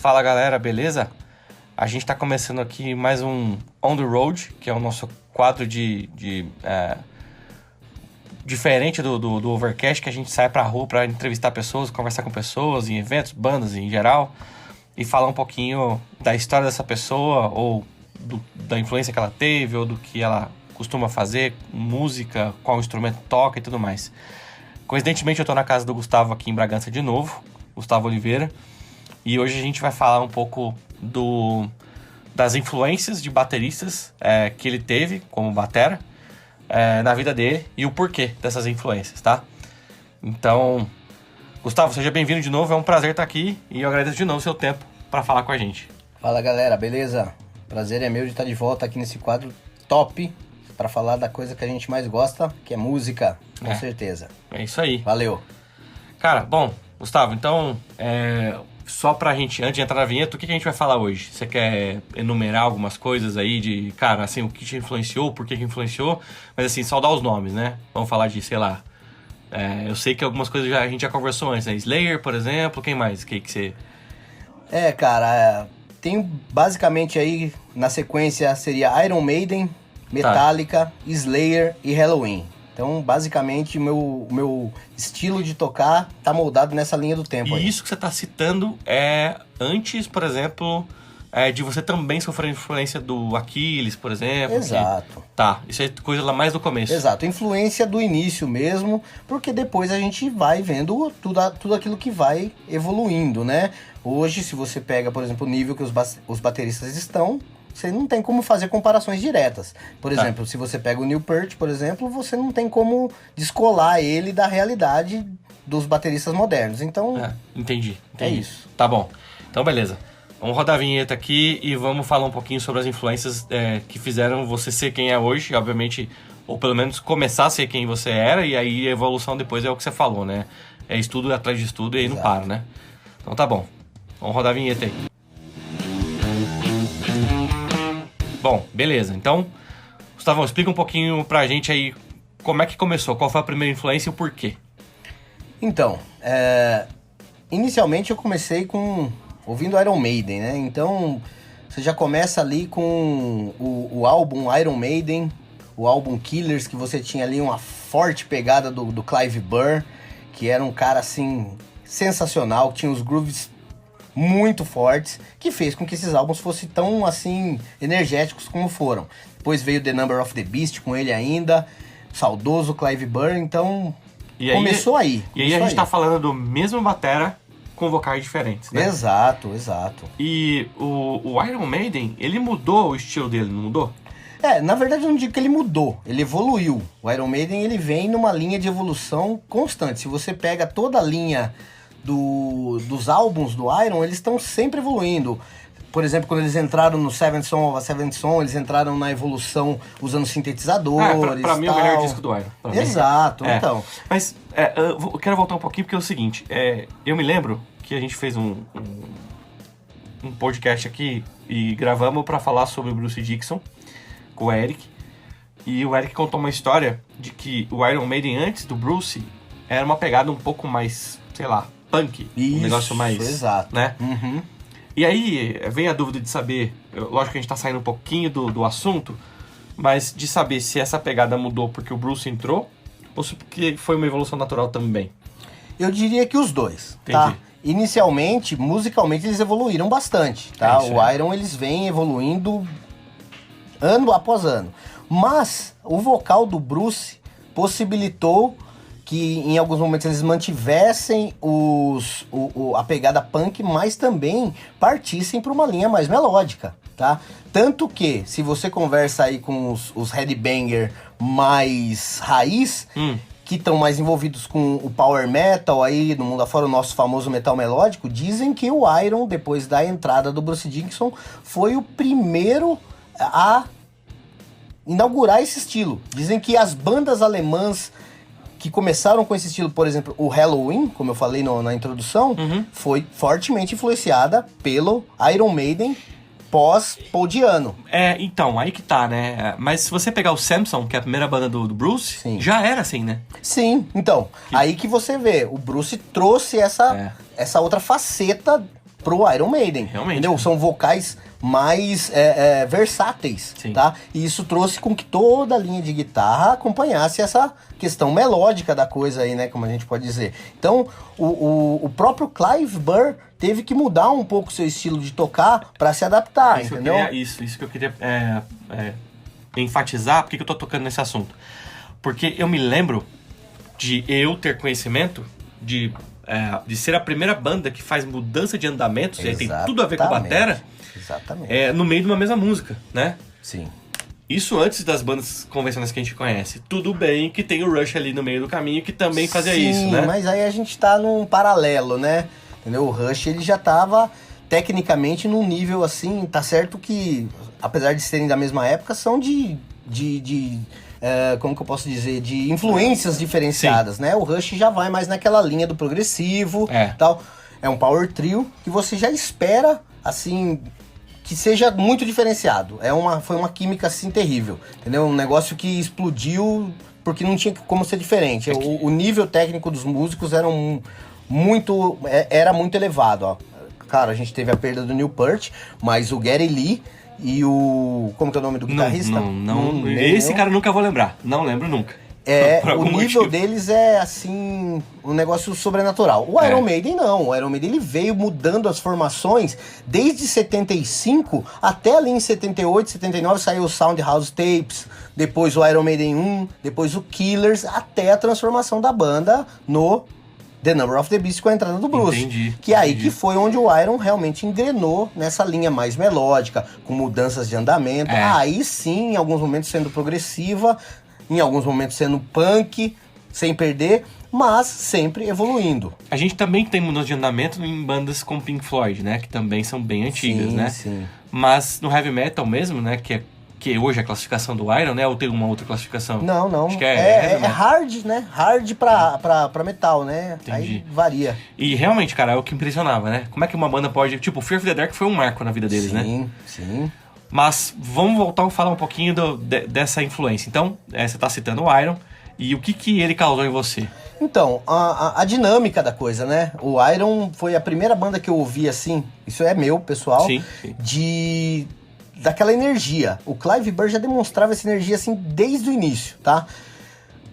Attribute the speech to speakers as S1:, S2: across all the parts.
S1: Fala galera, beleza? A gente tá começando aqui mais um On The Road, que é o nosso quadro diferente do Overcast, que a gente sai pra rua pra entrevistar pessoas, conversar com pessoas em eventos, bandas em geral, e falar um pouquinho da história dessa pessoa, ou da influência que ela teve, ou do que ela costuma fazer, música, qual instrumento toca e tudo mais. Coincidentemente eu tô na casa do Gustavo aqui em Bragança de novo, Gustavo Oliveira, e hoje a gente vai falar um pouco das influências de bateristas que ele teve como batera na vida dele e o porquê dessas influências, tá? Então, Gustavo, seja bem-vindo de novo, é um prazer estar aqui e eu agradeço de novo o seu tempo para falar com a gente.
S2: Fala galera, beleza? Prazer é meu de estar de volta aqui nesse quadro top para falar da coisa que a gente mais gosta, que é música, com certeza.
S1: É isso aí.
S2: Valeu.
S1: Cara, bom, Gustavo, então, só pra gente, antes de entrar na vinheta, o que a gente vai falar hoje? Você quer enumerar algumas coisas aí de, cara, assim, o que te influenciou, por que influenciou, mas assim, só dar os nomes, né? Vamos falar de, sei lá, eu sei que algumas coisas a gente já conversou antes, né? Slayer, por exemplo, quem mais? Que você...
S2: Cara, tem basicamente aí, na sequência, seria Iron Maiden, Metallica, Slayer e Halloween. Então, basicamente, o meu estilo de tocar tá moldado nessa linha do tempo.
S1: E isso que você tá citando é antes, por exemplo, de você também sofrer influência do Aquiles, por exemplo.
S2: Exato.
S1: Tá, isso é coisa lá mais do começo.
S2: Exato, influência do início mesmo, porque depois a gente vai vendo tudo aquilo que vai evoluindo, né? Hoje, se você pega, por exemplo, o nível que os bateristas estão, você não tem como fazer comparações diretas. Por exemplo, se você pega o Neil Peart, por exemplo, você não tem como descolar ele da realidade dos bateristas modernos. Então,
S1: entendi.
S2: é isso.
S1: Tá bom. Então, beleza. Vamos rodar a vinheta aqui e vamos falar um pouquinho sobre as influências que fizeram você ser quem é hoje, obviamente, ou pelo menos começar a ser quem você era, e aí a evolução depois é o que você falou, né? É estudo atrás de estudo e aí não para, né? Então tá bom. Vamos rodar a vinheta aí. Bom, beleza. Então, Gustavão, explica um pouquinho pra gente aí como é que começou, qual foi a primeira influência e o porquê.
S2: Então, inicialmente eu comecei ouvindo Iron Maiden, né? Então, você já começa ali com o álbum Iron Maiden, o álbum Killers, que você tinha ali uma forte pegada do Clive Burr, que era um cara, assim, sensacional, que tinha os grooves muito fortes, que fez com que esses álbuns fossem tão, assim, energéticos como foram. Depois veio The Number of the Beast com ele ainda, saudoso Clive Burr, então começou aí.
S1: E aí a gente tá falando do mesmo batera com vocais diferentes, né?
S2: Exato.
S1: E o Iron Maiden, ele mudou o estilo dele, não mudou?
S2: Na verdade eu não digo que ele mudou, ele evoluiu. O Iron Maiden, ele vem numa linha de evolução constante. Se você pega toda a linha dos álbuns do Iron, eles estão sempre evoluindo. Por exemplo, quando eles entraram no Seventh Son of a Seventh Son, eles entraram na evolução usando sintetizadores.
S1: Pra mim é o melhor disco do Iron.
S2: Exato, então.
S1: Mas eu quero voltar um pouquinho porque é o seguinte, eu me lembro que a gente fez um podcast aqui e gravamos pra falar sobre o Bruce Dickinson com o Eric. E o Eric contou uma história de que o Iron Maiden antes do Bruce era uma pegada um pouco mais, sei lá, punk,
S2: isso,
S1: um negócio mais,
S2: exato,
S1: né?
S2: Uhum.
S1: E aí vem a dúvida de saber, lógico que a gente tá saindo um pouquinho do assunto, mas de saber se essa pegada mudou porque o Bruce entrou ou se porque foi uma evolução natural também.
S2: Eu diria que os dois,
S1: Entendi.
S2: tá? Inicialmente, musicalmente, eles evoluíram bastante, tá? O Iron, eles vêm evoluindo ano após ano. Mas o vocal do Bruce possibilitou que em alguns momentos eles mantivessem a pegada punk, mas também partissem para uma linha mais melódica, tá? Tanto que, se você conversa aí com os headbanger mais raiz, que estão mais envolvidos com o power metal aí no mundo afora, o nosso famoso metal melódico, dizem que o Iron, depois da entrada do Bruce Dickinson, foi o primeiro a inaugurar esse estilo. Dizem que as bandas alemãs que começaram com esse estilo, por exemplo, o Halloween, como eu falei na introdução, foi fortemente influenciada pelo Iron Maiden pós-Paul Di'Anno.
S1: Então, aí que tá, né? Mas se você pegar o Samson, que é a primeira banda do Bruce,
S2: Sim.
S1: já era assim, né?
S2: Sim, então, aí que você vê, o Bruce trouxe essa outra faceta pro Iron Maiden.
S1: Realmente.
S2: Entendeu? São vocais mais versáteis,
S1: Sim.
S2: tá? E isso trouxe com que toda a linha de guitarra acompanhasse essa questão melódica da coisa aí, né? Como a gente pode dizer. Então, o próprio Clive Burr teve que mudar um pouco o seu estilo de tocar para se adaptar, entendeu?
S1: Isso que eu queria enfatizar, porque que eu tô tocando nesse assunto. Porque eu me lembro de eu ter conhecimento de ser a primeira banda que faz mudança de andamentos, e aí tem tudo a ver com a batera,
S2: exatamente.
S1: No meio de uma mesma música, né?
S2: Sim.
S1: Isso antes das bandas convencionais que a gente conhece. Tudo bem que tem o Rush ali no meio do caminho que também fazia isso, né?
S2: Mas aí a gente tá num paralelo, né? Entendeu? O Rush, ele já tava tecnicamente num nível assim, tá certo que, apesar de serem da mesma época, são como que eu posso dizer, de influências diferenciadas, né? O Rush já vai mais naquela linha do progressivo, tal. É um power trio que você já espera, assim, que seja muito diferenciado. Foi uma química, assim, terrível, entendeu? Um negócio que explodiu porque não tinha como ser diferente. O nível técnico dos músicos era muito elevado, ó. Claro, a gente teve a perda do Neil Peart, mas o Geddy Lee e como que é o nome do guitarrista?
S1: Não, esse cara eu nunca vou lembrar. Não lembro nunca.
S2: O nível deles é, assim, um negócio sobrenatural. O Iron Maiden não. O Iron Maiden, ele veio mudando as formações desde 75 até ali em 78, 79 saiu o Soundhouse Tapes, depois o Iron Maiden 1, depois o Killers, até a transformação da banda no The Number of the Beast com a entrada do Bruce.
S1: Entendi.
S2: Aí que foi onde o Iron realmente engrenou nessa linha mais melódica, com mudanças de andamento. Aí sim, em alguns momentos sendo progressiva, em alguns momentos sendo punk, sem perder, mas sempre evoluindo.
S1: A gente também tem mudança de andamento em bandas como Pink Floyd, né? Que também são bem antigas, né?
S2: Sim.
S1: Mas no heavy metal mesmo, né? Que hoje é a classificação do Iron, né? Ou tem uma outra classificação?
S2: Não.
S1: Acho que
S2: é hard, né? Hard pra metal, né?
S1: Entendi.
S2: Aí varia.
S1: E realmente, cara, é o que impressionava, né? Como é que uma banda pode... Tipo, o Fear of the Dark foi um marco na vida deles, né?
S2: Sim.
S1: Mas vamos voltar a falar um pouquinho dessa influência. Então, você tá citando o Iron. E o que ele causou em você?
S2: Então, a dinâmica da coisa, né? O Iron foi a primeira banda que eu ouvi, assim, isso é meu, pessoal,
S1: sim.
S2: Daquela energia. O Clive Burr já demonstrava essa energia, assim, desde o início, tá?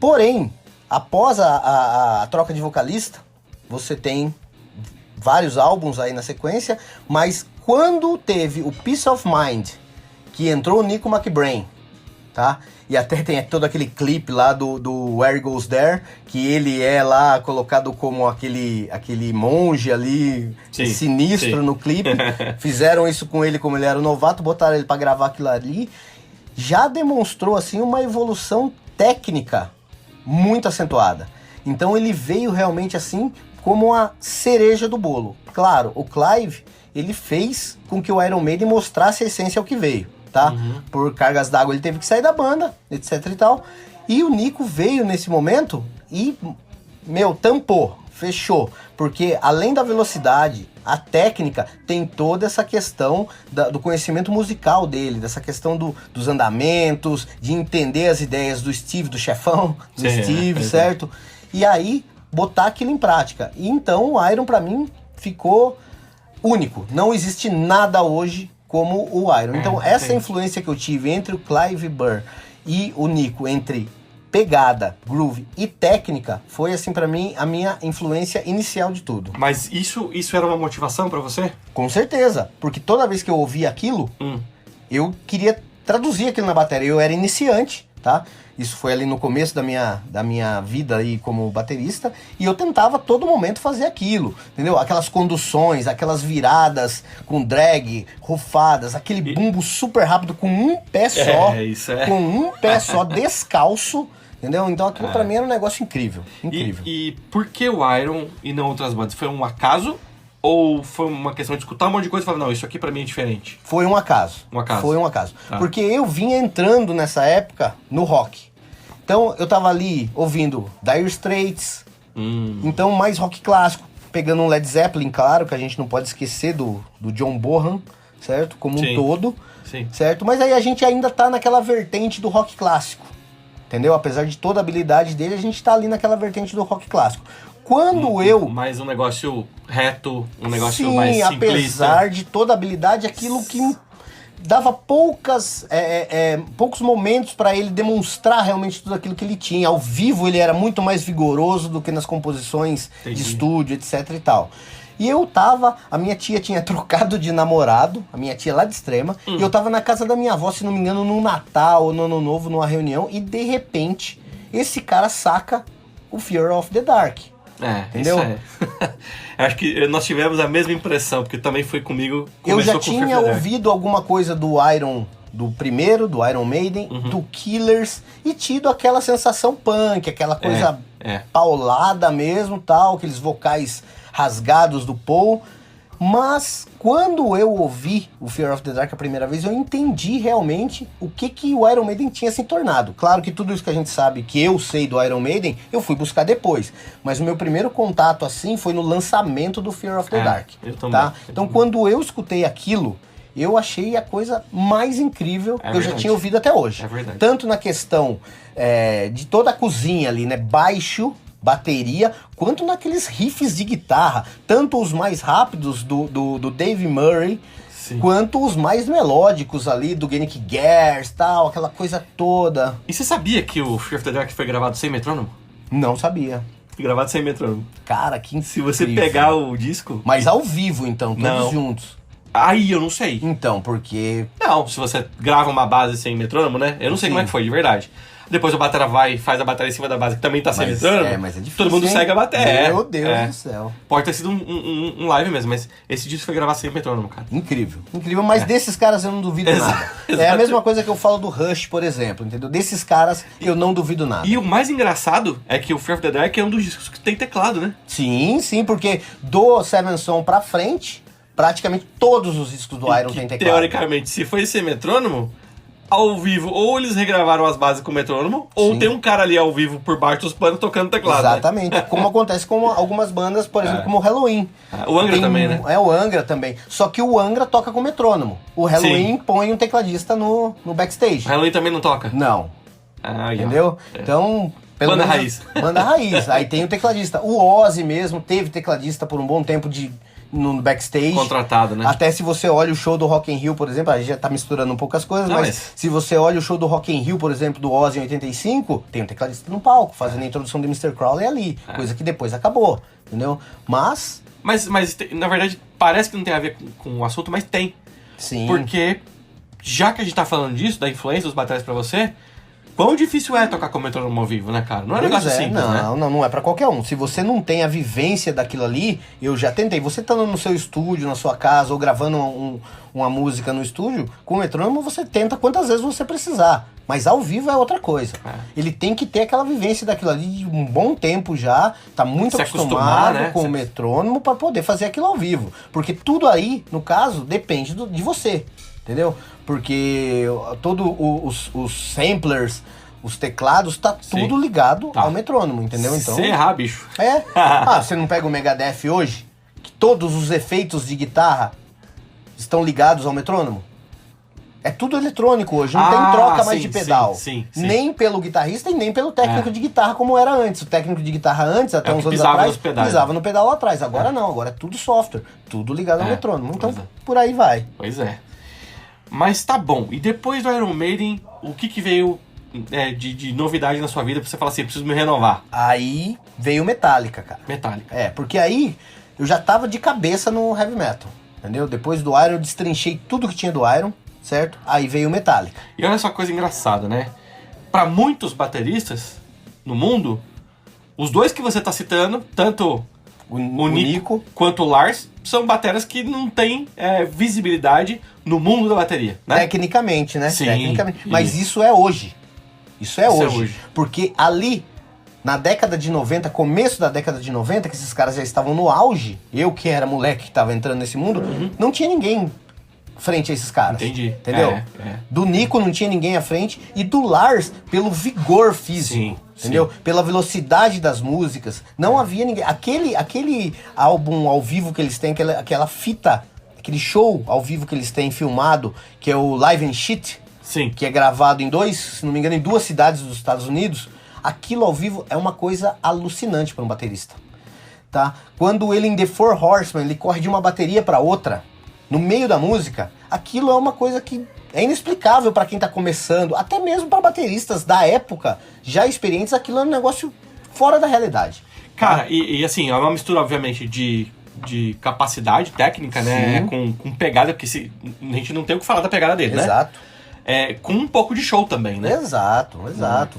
S2: Porém, após a troca de vocalista, você tem vários álbuns aí na sequência, mas quando teve o Peace of Mind, que entrou o Nico McBrain, tá? E até tem todo aquele clipe lá do Where It Goes There, que ele é lá colocado como aquele monge ali, sinistro no clipe. Fizeram isso com ele como ele era um novato, botaram ele pra gravar aquilo ali. Já demonstrou, assim, uma evolução técnica muito acentuada. Então ele veio realmente, assim, como a cereja do bolo. Claro, o Clive, ele fez com que o Iron Maiden mostrasse a essência ao que veio, tá? Por cargas d'água ele teve que sair da banda, etc e tal. E o Nico veio nesse momento e, tampou, fechou. Porque além da velocidade, a técnica tem toda essa questão do conhecimento musical dele, dessa questão dos andamentos, de entender as ideias do Steve, do chefão, do Steve, certo? E aí, botar aquilo em prática. E então o Iron, pra mim, ficou único. Não existe nada hoje como o Iron. Então, essa influência que eu tive entre o Clive Burr e o Nico, entre pegada, groove e técnica, foi, assim, pra mim, a minha influência inicial de tudo.
S1: Mas isso era uma motivação pra você?
S2: Com certeza. Porque toda vez que eu ouvia aquilo, eu queria traduzir aquilo na bateria. Eu era iniciante, tá? Isso foi ali no começo da minha vida aí como baterista, e eu tentava a todo momento fazer aquilo, entendeu? Aquelas conduções, aquelas viradas com drag, rufadas, aquele bumbo super rápido com um pé só, com um pé só, descalço, entendeu? Então aquilo pra mim era um negócio incrível, incrível.
S1: E por que o Iron e não outras bandas? Foi um acaso? Ou foi uma questão de escutar um monte de coisa e falar, não, isso aqui pra mim é diferente?
S2: Foi um acaso. Foi um acaso. Tá. Porque eu vinha entrando nessa época no rock. Então eu tava ali ouvindo Dire Straits, então mais rock clássico, pegando um Led Zeppelin, claro, que a gente não pode esquecer do John Bonham, certo? Como um todo, certo? Mas aí a gente ainda tá naquela vertente do rock clássico, entendeu? Apesar de toda a habilidade dele, a gente tá ali naquela vertente do rock clássico. Quando eu...
S1: Mais um negócio reto, um negócio
S2: Sim,
S1: mais simplista.
S2: apesar de toda a habilidade, aquilo que dava poucos momentos para ele demonstrar realmente tudo aquilo que ele tinha. Ao vivo ele era muito mais vigoroso do que nas composições de estúdio, etc e tal. E eu tava, a minha tia tinha trocado de namorado, a minha tia lá de Extrema, e eu tava na casa da minha avó, se não me engano, no Natal ou no Ano Novo, numa reunião, e de repente, esse cara saca o Fear of the Dark. Entendeu?
S1: Isso é. Acho que nós tivemos a mesma impressão, porque também foi comigo.
S2: Eu já tinha ouvido alguma coisa do Iron, do primeiro, do Iron Maiden, do Killers, e tido aquela sensação punk, aquela coisa paulada mesmo, tal, aqueles vocais rasgados do Paul. Mas quando eu ouvi o Fear of the Dark a primeira vez, eu entendi realmente o que o Iron Maiden tinha se tornado. Claro que tudo isso que a gente sabe, que eu sei do Iron Maiden, eu fui buscar depois. Mas o meu primeiro contato, assim, foi no lançamento do Fear of the Dark.
S1: Eu também,
S2: tá? Então quando eu escutei aquilo, eu achei a coisa mais incrível que eu já tinha ouvido até hoje.
S1: É verdade.
S2: Tanto na questão de toda a cozinha ali, né? Baixo, bateria, quanto naqueles riffs de guitarra, tanto os mais rápidos do Dave Murray, quanto os mais melódicos ali do Gennick Gers, tal, aquela coisa toda.
S1: E você sabia que o Fear of the Dark foi gravado sem metrônomo?
S2: Não sabia.
S1: Foi gravado sem metrônomo.
S2: Cara, que incrível.
S1: Se você pegar o disco...
S2: Mas ao vivo, então, todos juntos.
S1: Aí eu não sei.
S2: Então, porque...
S1: Não, se você grava uma base sem metrônomo, né? Eu não sei como é que foi, de verdade. Depois o batera vai e faz a bateria em cima da base, que também tá sem metrônomo.
S2: Mas é difícil,
S1: todo mundo segue a bateria.
S2: Meu Deus do céu.
S1: Pode ter sido um live mesmo, mas esse disco foi gravado sem metrônomo, cara.
S2: Incrível. Incrível, mas desses caras eu não duvido nada. É a mesma coisa que eu falo do Rush, por exemplo, entendeu? Desses caras eu não duvido nada.
S1: E o mais engraçado é que o Fear of the Dark é um dos discos que tem teclado, né?
S2: Sim, porque do Seven Son pra frente, praticamente todos os discos do Iron tem teclado.
S1: Teoricamente, se foi sem metrônomo, ao vivo, ou eles regravaram as bases com metrônomo, ou tem um cara ali ao vivo por baixo dos panos tocando teclado.
S2: Exatamente, né? Como acontece com algumas bandas, por exemplo, como o Halloween.
S1: O Angra também, né?
S2: O Angra também. Só que o Angra toca com metrônomo. O Halloween põe um tecladista no backstage.
S1: O Halloween também não toca?
S2: Não. Entendeu? Então...
S1: Banda raiz.
S2: Banda raiz. Aí tem o tecladista. O Ozzy mesmo teve tecladista por um bom tempo no backstage.
S1: Contratado, né?
S2: Até se você olha o show do Rock in Rio, por exemplo, a gente já tá misturando um pouco as coisas, mas se você olha o show do Rock in Rio, por exemplo, do Ozzy em 85, tem um tecladista no palco, fazendo a introdução de Mr. Crowley ali, coisa que depois acabou, entendeu? Mas
S1: na verdade, parece que não tem a ver com o assunto, mas tem.
S2: Sim.
S1: Porque, já que a gente tá falando disso, da influência dos bateras pra você, quão difícil é tocar com metrônomo ao vivo, né, cara? Não é um negócio simples, né?
S2: Não é pra qualquer um. Se você não tem a vivência daquilo ali, eu já tentei. Você estando no seu estúdio, na sua casa, ou gravando uma música no estúdio, com o metrônomo você tenta quantas vezes você precisar. Mas ao vivo é outra coisa. Ele tem que ter aquela vivência daquilo ali de um bom tempo já, tá muito acostumado, né, com o metrônomo para poder fazer aquilo ao vivo. Porque tudo aí, no caso, depende de você. Entendeu? Porque todos os samplers, os teclados, tá tudo ligado ao metrônomo, entendeu? Então,
S1: se errar, bicho.
S2: Você não pega o Megadeth hoje? Que todos os efeitos de guitarra estão ligados ao metrônomo? É tudo eletrônico hoje, não tem troca mais de pedal.
S1: Sim.
S2: Nem pelo guitarrista e nem pelo técnico de guitarra como era antes. O técnico de guitarra antes, até uns anos atrás, pisava no pedal lá atrás. Agora não, agora é tudo software, tudo ligado ao metrônomo. Então, por aí vai.
S1: Pois é. Mas tá bom. E depois do Iron Maiden, o que veio de novidade na sua vida pra você falar assim, preciso me renovar?
S2: Aí veio Metallica, cara.
S1: Metallica.
S2: Porque aí eu já tava de cabeça no heavy metal, entendeu? Depois do Iron eu destrinchei tudo que tinha do Iron, certo? Aí veio Metallica.
S1: E olha só que coisa engraçada, né? Pra muitos bateristas no mundo, os dois que você tá citando, tanto o Nico quanto o Lars, são bateras que não têm visibilidade no mundo da bateria, né?
S2: Tecnicamente, né?
S1: Sim.
S2: Tecnicamente. Mas isso é hoje. Isso é hoje. Porque ali, na década de 90, começo da década de 90, que esses caras já estavam no auge, eu que era moleque que tava entrando nesse mundo, não tinha ninguém frente a esses caras.
S1: Entendi.
S2: Entendeu? Do Nico não tinha ninguém à frente, e do Lars, pelo vigor físico. Entendeu? Pela velocidade das músicas. Não havia ninguém. Aquele álbum ao vivo que eles têm, aquela fita, aquele show ao vivo que eles têm filmado, que é o Live and Shit, que é gravado se não me engano, em 2 cidades dos Estados Unidos. Aquilo ao vivo é uma coisa alucinante para um baterista. tá? Quando ele em The Four Horsemen, ele corre de uma bateria para outra, no meio da música, aquilo é uma coisa que é inexplicável para quem tá começando, até mesmo para bateristas da época, já experientes, aquilo é um negócio fora da realidade.
S1: Cara, e assim, é uma mistura, obviamente, de capacidade técnica, né? Com pegada, porque a gente não tem o que falar da pegada dele, né?
S2: Exato.
S1: Com um pouco de show também, né?
S2: Exato.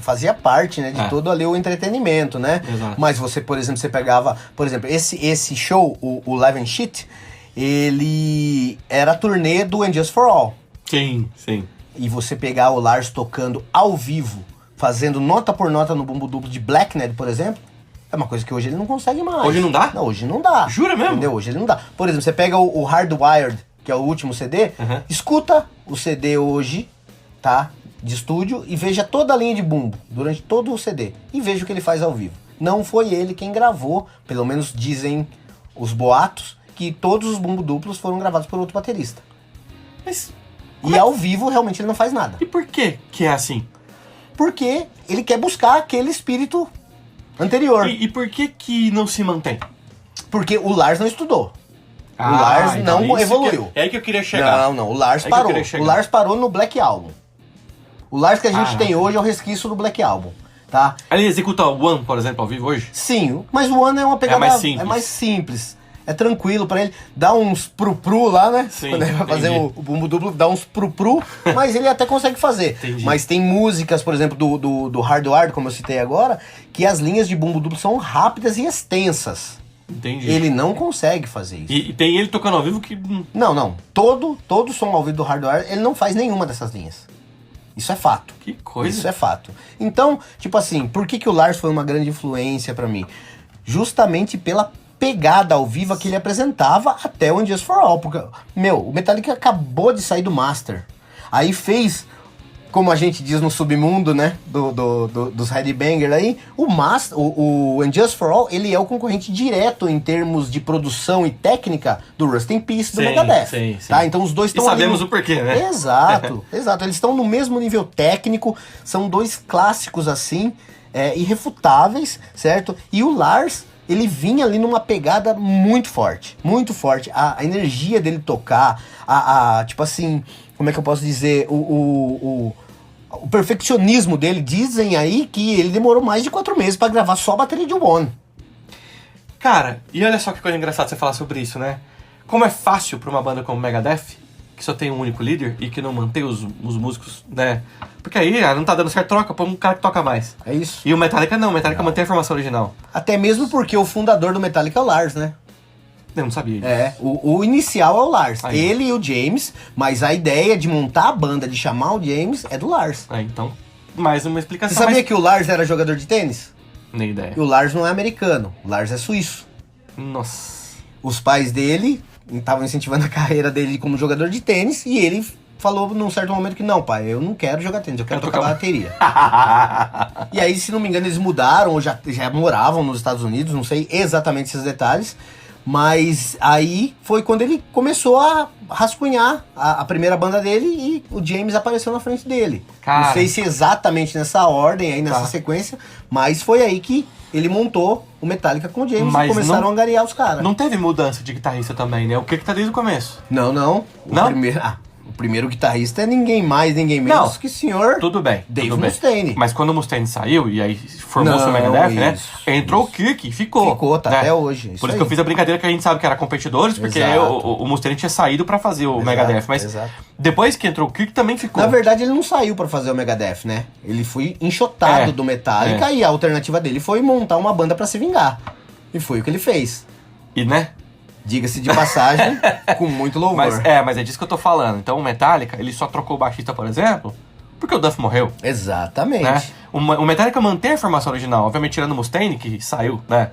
S2: Fazia parte, né, de todo ali o entretenimento, né?
S1: Exato.
S2: Mas você, por exemplo, você pegava, por exemplo, esse show, o Live and Shit, ele era a turnê do And Just For All.
S1: Sim.
S2: E você pegar o Lars tocando ao vivo, fazendo nota por nota no bumbo duplo de Blackned, por exemplo, é uma coisa que hoje ele não consegue mais.
S1: Hoje não dá?
S2: Não, hoje não dá.
S1: Jura mesmo?
S2: Entendeu? Hoje ele não dá. Por exemplo, você pega o Hardwired, que é o último CD, escuta o CD hoje, tá? De estúdio, e veja toda a linha de bumbo durante todo o CD. E veja o que ele faz ao vivo. Não foi ele quem gravou, pelo menos dizem os boatos, que todos os bumbo duplos foram gravados por outro baterista.
S1: Mas...
S2: E ao vivo, realmente, ele não faz nada.
S1: E por que é assim?
S2: Porque ele quer buscar aquele espírito anterior.
S1: E por que não se mantém?
S2: Porque o Lars não estudou. O Lars
S1: então
S2: não evoluiu.
S1: É aí que eu queria chegar.
S2: Não, o Lars parou. O Lars parou no Black Album. O Lars que a gente tem hoje é o resquício do Black Album, tá?
S1: Ele executa o One, por exemplo, ao vivo hoje?
S2: Sim, mas o One é uma pegada... É mais simples. É tranquilo pra ele. Dá uns pru-pru lá, né?
S1: Sim,
S2: quando ele vai fazer o bumbo duplo, dá uns pru-pru, mas ele até consegue fazer.
S1: Entendi.
S2: Mas tem músicas, por exemplo, do Hardwired, como eu citei agora, que as linhas de bumbo duplo são rápidas e extensas.
S1: Entendi.
S2: Ele não consegue fazer isso.
S1: E tem ele tocando ao vivo que...
S2: Não. Todo som ao vivo do Hardwired, ele não faz nenhuma dessas linhas. Isso é fato.
S1: Que coisa.
S2: Isso é fato. Então, tipo assim, por que o Lars foi uma grande influência pra mim? Justamente pela pegada ao vivo que ele apresentava até o And Just For All. Porque, o Metallica acabou de sair do Master. Aí fez, como a gente diz no submundo, né, dos headbanger aí, o And Just For All, ele é o concorrente direto em termos de produção e técnica do Rust in Peace do Megadeth.
S1: Sim.
S2: Tá? Então os dois estão ali.
S1: Sabemos o porquê, né?
S2: Exato. Eles estão no mesmo nível técnico, são dois clássicos assim, irrefutáveis, certo? E o Lars, ele vinha ali numa pegada muito forte. A energia dele tocar, tipo assim, como é que eu posso dizer, o perfeccionismo dele. Dizem aí que ele demorou mais de 4 meses pra gravar só a bateria de One.
S1: Cara, e olha só que coisa engraçada você falar sobre isso, né? Como é fácil pra uma banda como Megadeth, que só tem um único líder e que não mantém os músicos, né? Porque aí não tá dando certo, troca pra um cara que toca mais.
S2: É isso.
S1: E o Metallica não, o Metallica mantém a formação original.
S2: Até mesmo porque o fundador do Metallica é o Lars, né?
S1: Eu não sabia disso.
S2: O inicial é o Lars.
S1: Aí.
S2: Ele e o James, mas a ideia de montar a banda, de chamar o James, é do Lars.
S1: Então, mais uma explicação.
S2: Você sabia que o Lars era jogador de tênis?
S1: Nem ideia.
S2: E o Lars não é americano, o Lars é suíço.
S1: Nossa.
S2: Os pais dele estavam incentivando a carreira dele como jogador de tênis e ele falou num certo momento que não, pai, eu não quero jogar tênis, eu quero tocar bateria. E aí, se não me engano, eles mudaram ou já moravam nos Estados Unidos, não sei exatamente esses detalhes, mas aí foi quando ele começou a rascunhar a primeira banda dele e o James apareceu na frente dele.
S1: Cara.
S2: Não sei se exatamente nessa ordem, aí nessa sequência, mas foi aí que ele montou o Metallica com o James
S1: Mas
S2: e começaram a angariar os caras.
S1: Não teve mudança de guitarrista também, né? O que tá desde o começo?
S2: Não.
S1: Não?
S2: O primeiro guitarrista é ninguém mais, ninguém menos que o senhor
S1: Tudo bem.
S2: Dave
S1: tudo bem.
S2: Mustaine.
S1: Mas quando o Mustaine saiu e aí formou-se o Megadeth, né? Entrou o Kirk e ficou.
S2: Ficou, tá
S1: né?
S2: até hoje.
S1: Por isso que eu fiz a brincadeira que a gente sabe que era competidores, porque o Mustaine tinha saído pra fazer o Megadeth. Mas depois que entrou o Kirk também ficou.
S2: Na verdade, ele não saiu pra fazer o Megadeth, né? Ele foi enxotado do Metallica e a alternativa dele foi montar uma banda pra se vingar. E foi o que ele fez.
S1: E, né?
S2: Diga-se de passagem, com muito louvor.
S1: Mas é disso que eu tô falando. Então o Metallica, ele só trocou o baixista, por exemplo, porque o Duff morreu.
S2: Exatamente.
S1: Né? O Metallica mantém a formação original, obviamente tirando o Mustaine, que saiu, né?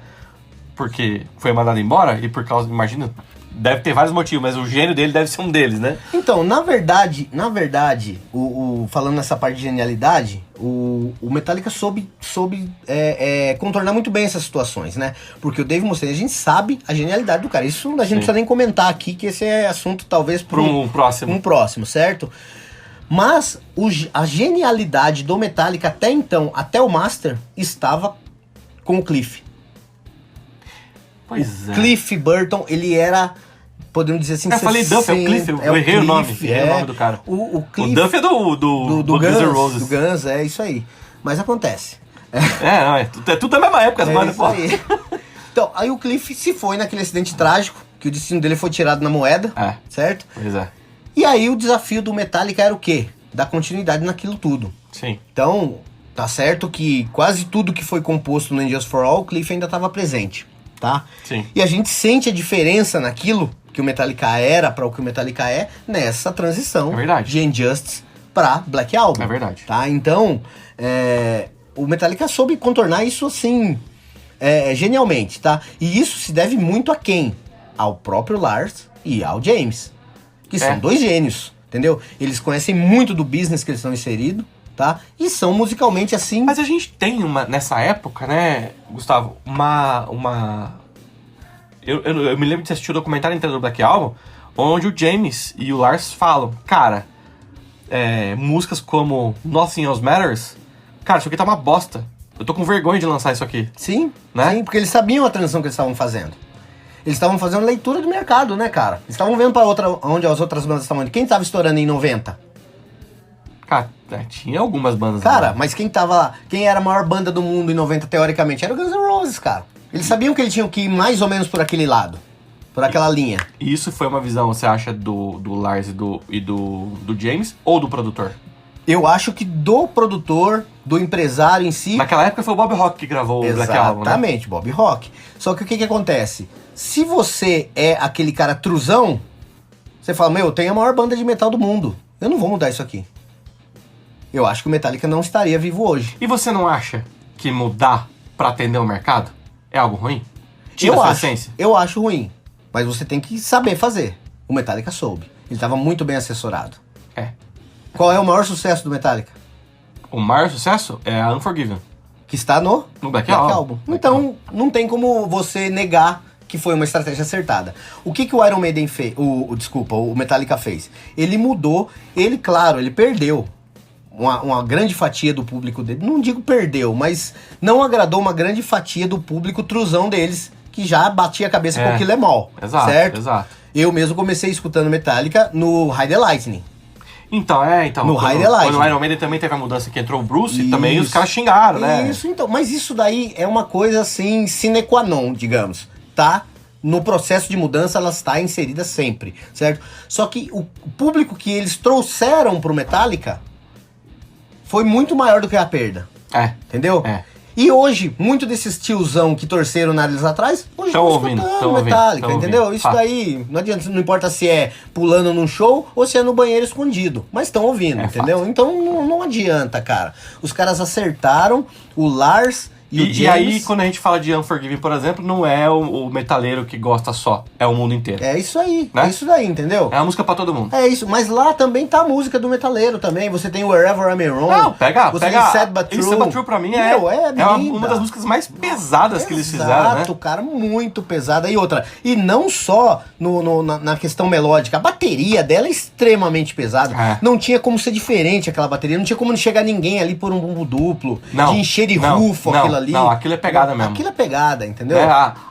S1: Porque foi mandado embora e por causa, imagina, deve ter vários motivos, mas o gênio dele deve ser um deles, né?
S2: Então, na verdade, falando nessa parte de genialidade, o Metallica soube contornar muito bem essas situações, né? Porque o Dave Mustaine, a gente sabe a genialidade do cara. Isso a gente não precisa nem comentar aqui, que esse é assunto talvez para
S1: um próximo.
S2: Um próximo, certo? Mas a genialidade do Metallica até então, até o Master, estava com o Cliff.
S1: Pois é.
S2: Cliff Burton, ele era, podemos dizer assim,
S1: Eu falei Duff, é o Cliff, eu errei o nome. Errei o nome do cara.
S2: O Cliff,
S1: o Duff é do Guns N' Roses.
S2: Do Guns, é isso aí. Mas acontece.
S1: Não, é tudo da mesma época, as bandas, pô.
S2: Aí. Então, aí o Cliff se foi naquele acidente trágico, que o destino dele foi tirado na moeda, certo?
S1: Pois é.
S2: E aí o desafio do Metallica era o quê? Dar continuidade naquilo tudo.
S1: Sim.
S2: Então, tá certo que quase tudo que foi composto no Injustice for All, o Cliff ainda estava presente, tá?
S1: Sim.
S2: E a gente sente a diferença naquilo que o Metallica era para o que o Metallica é nessa transição de Injustice para Black Album.
S1: É verdade.
S2: Tá? Então, o Metallica soube contornar isso assim, genialmente, tá? E isso se deve muito a quem? Ao próprio Lars e ao James, que são dois gênios, entendeu? Eles conhecem muito do business que eles estão inseridos, tá? E são musicalmente assim...
S1: Mas a gente tem nessa época, né, Gustavo, Eu me lembro de assistir o documentário inteiro do Black Album, onde o James e o Lars falam, cara, músicas como Nothing Else Matters, cara, isso aqui tá uma bosta. Eu tô com vergonha de lançar isso aqui.
S2: Sim,
S1: né?
S2: Sim, porque eles sabiam a transição que eles estavam fazendo. Eles estavam fazendo leitura do mercado, né, cara? Eles estavam vendo pra onde as outras bandas estavam indo. Quem tava estourando em 90?
S1: Cara, tinha algumas bandas.
S2: Cara, mas quem era a maior banda do mundo em 90, teoricamente, era o Guns N' Roses, cara. Eles sabiam que eles tinham que ir mais ou menos por aquele lado. Por aquela linha.
S1: E isso foi uma visão, você acha, do Lars e do James ou do produtor?
S2: Eu acho que do produtor, do empresário em si...
S1: Naquela época foi o Bob Rock que gravou o Black Album, né?
S2: Exatamente, Bob Rock. Só que o que acontece? Se você é aquele cara truzão, você fala, eu tenho a maior banda de metal do mundo. Eu não vou mudar isso aqui. Eu acho que o Metallica não estaria vivo hoje.
S1: E você não acha que mudar pra atender o mercado é algo ruim? Tira a sua essência?
S2: Eu acho ruim. Mas você tem que saber fazer. O Metallica soube. Ele estava muito bem assessorado. Qual é o maior sucesso do Metallica?
S1: O maior sucesso é a Unforgiven.
S2: Que está no
S1: Black Album.
S2: Então, não tem como você negar que foi uma estratégia acertada. O que o Iron Maiden fez? O Metallica fez? Ele mudou, ele perdeu uma grande fatia do público dele. Não digo perdeu, mas não agradou uma grande fatia do público truzão deles, que já batia a cabeça com o Kill Em All.
S1: Exato,
S2: certo?
S1: Exato.
S2: Eu mesmo comecei escutando Metallica no High the Lightning.
S1: Então.
S2: No High the Lightning.
S1: Quando o Iron Maiden também teve a mudança que entrou o Bruce, e também os caras xingaram, né?
S2: Isso, então. Mas isso daí é uma coisa assim, sine qua non, digamos, tá? No processo de mudança ela está inserida sempre, certo? Só que o público que eles trouxeram pro Metallica foi muito maior do que a perda. Entendeu? E hoje, muito desses tiozão que torceram o nariz atrás, hoje estão ouvindo Metallica, entendeu? Isso daí, não adianta, não importa se é pulando num show ou se é no banheiro escondido, mas estão ouvindo, entendeu? Fato. Então não adianta, cara. Os caras acertaram, o Lars e o James...
S1: E aí, quando a gente fala de Unforgiven, por exemplo, não é o metaleiro que gosta só, é o mundo inteiro.
S2: É isso aí, né? É isso daí, entendeu?
S1: É a música pra todo mundo.
S2: É isso, mas lá também tá a música do metaleiro também. Você tem Wherever I'm Wrong.
S1: Não, pega.
S2: Tem Sad But True.
S1: Sad But True pra mim é uma das músicas mais pesadas que eles fizeram, né?
S2: Exato, cara, muito pesada. E outra, e não só na questão melódica, a bateria dela é extremamente pesada. Não tinha como ser diferente aquela bateria, não tinha como chegar ninguém ali por um bumbo duplo, de encher de rufo aquilo ali.
S1: Não, aquilo é pegada mesmo.
S2: Aquilo é pegada, entendeu?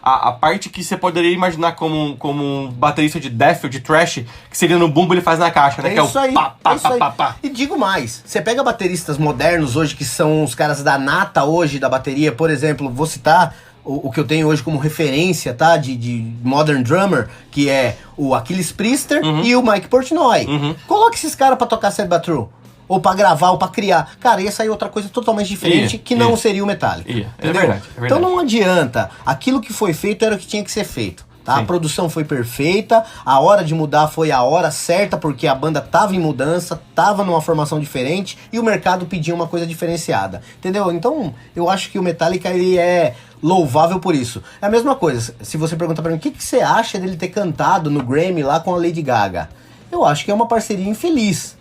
S1: A parte que você poderia imaginar como um baterista de death ou de thrash, que seria no bumbo ele faz na caixa, né?
S2: É isso aí, pá. E digo mais, você pega bateristas modernos hoje, que são os caras da nata hoje da bateria, por exemplo, vou citar o que eu tenho hoje como referência, tá? De Modern Drummer, que é o Achilles Priester e o Mike Portnoy. Coloque esses caras pra tocar Sad But True. Ou pra gravar, ou pra criar. Cara, ia sair outra coisa totalmente diferente que não seria o Metallica. Entendeu?
S1: É verdade.
S2: Então não adianta. Aquilo que foi feito era o que tinha que ser feito. Tá? A produção foi perfeita, a hora de mudar foi a hora certa, porque a banda tava em mudança, tava numa formação diferente e o mercado pedia uma coisa diferenciada. Entendeu? Então eu acho que o Metallica ele é louvável por isso. É a mesma coisa, se você perguntar pra mim, o que você acha dele ter cantado no Grammy lá com a Lady Gaga? Eu acho que é uma parceria infeliz.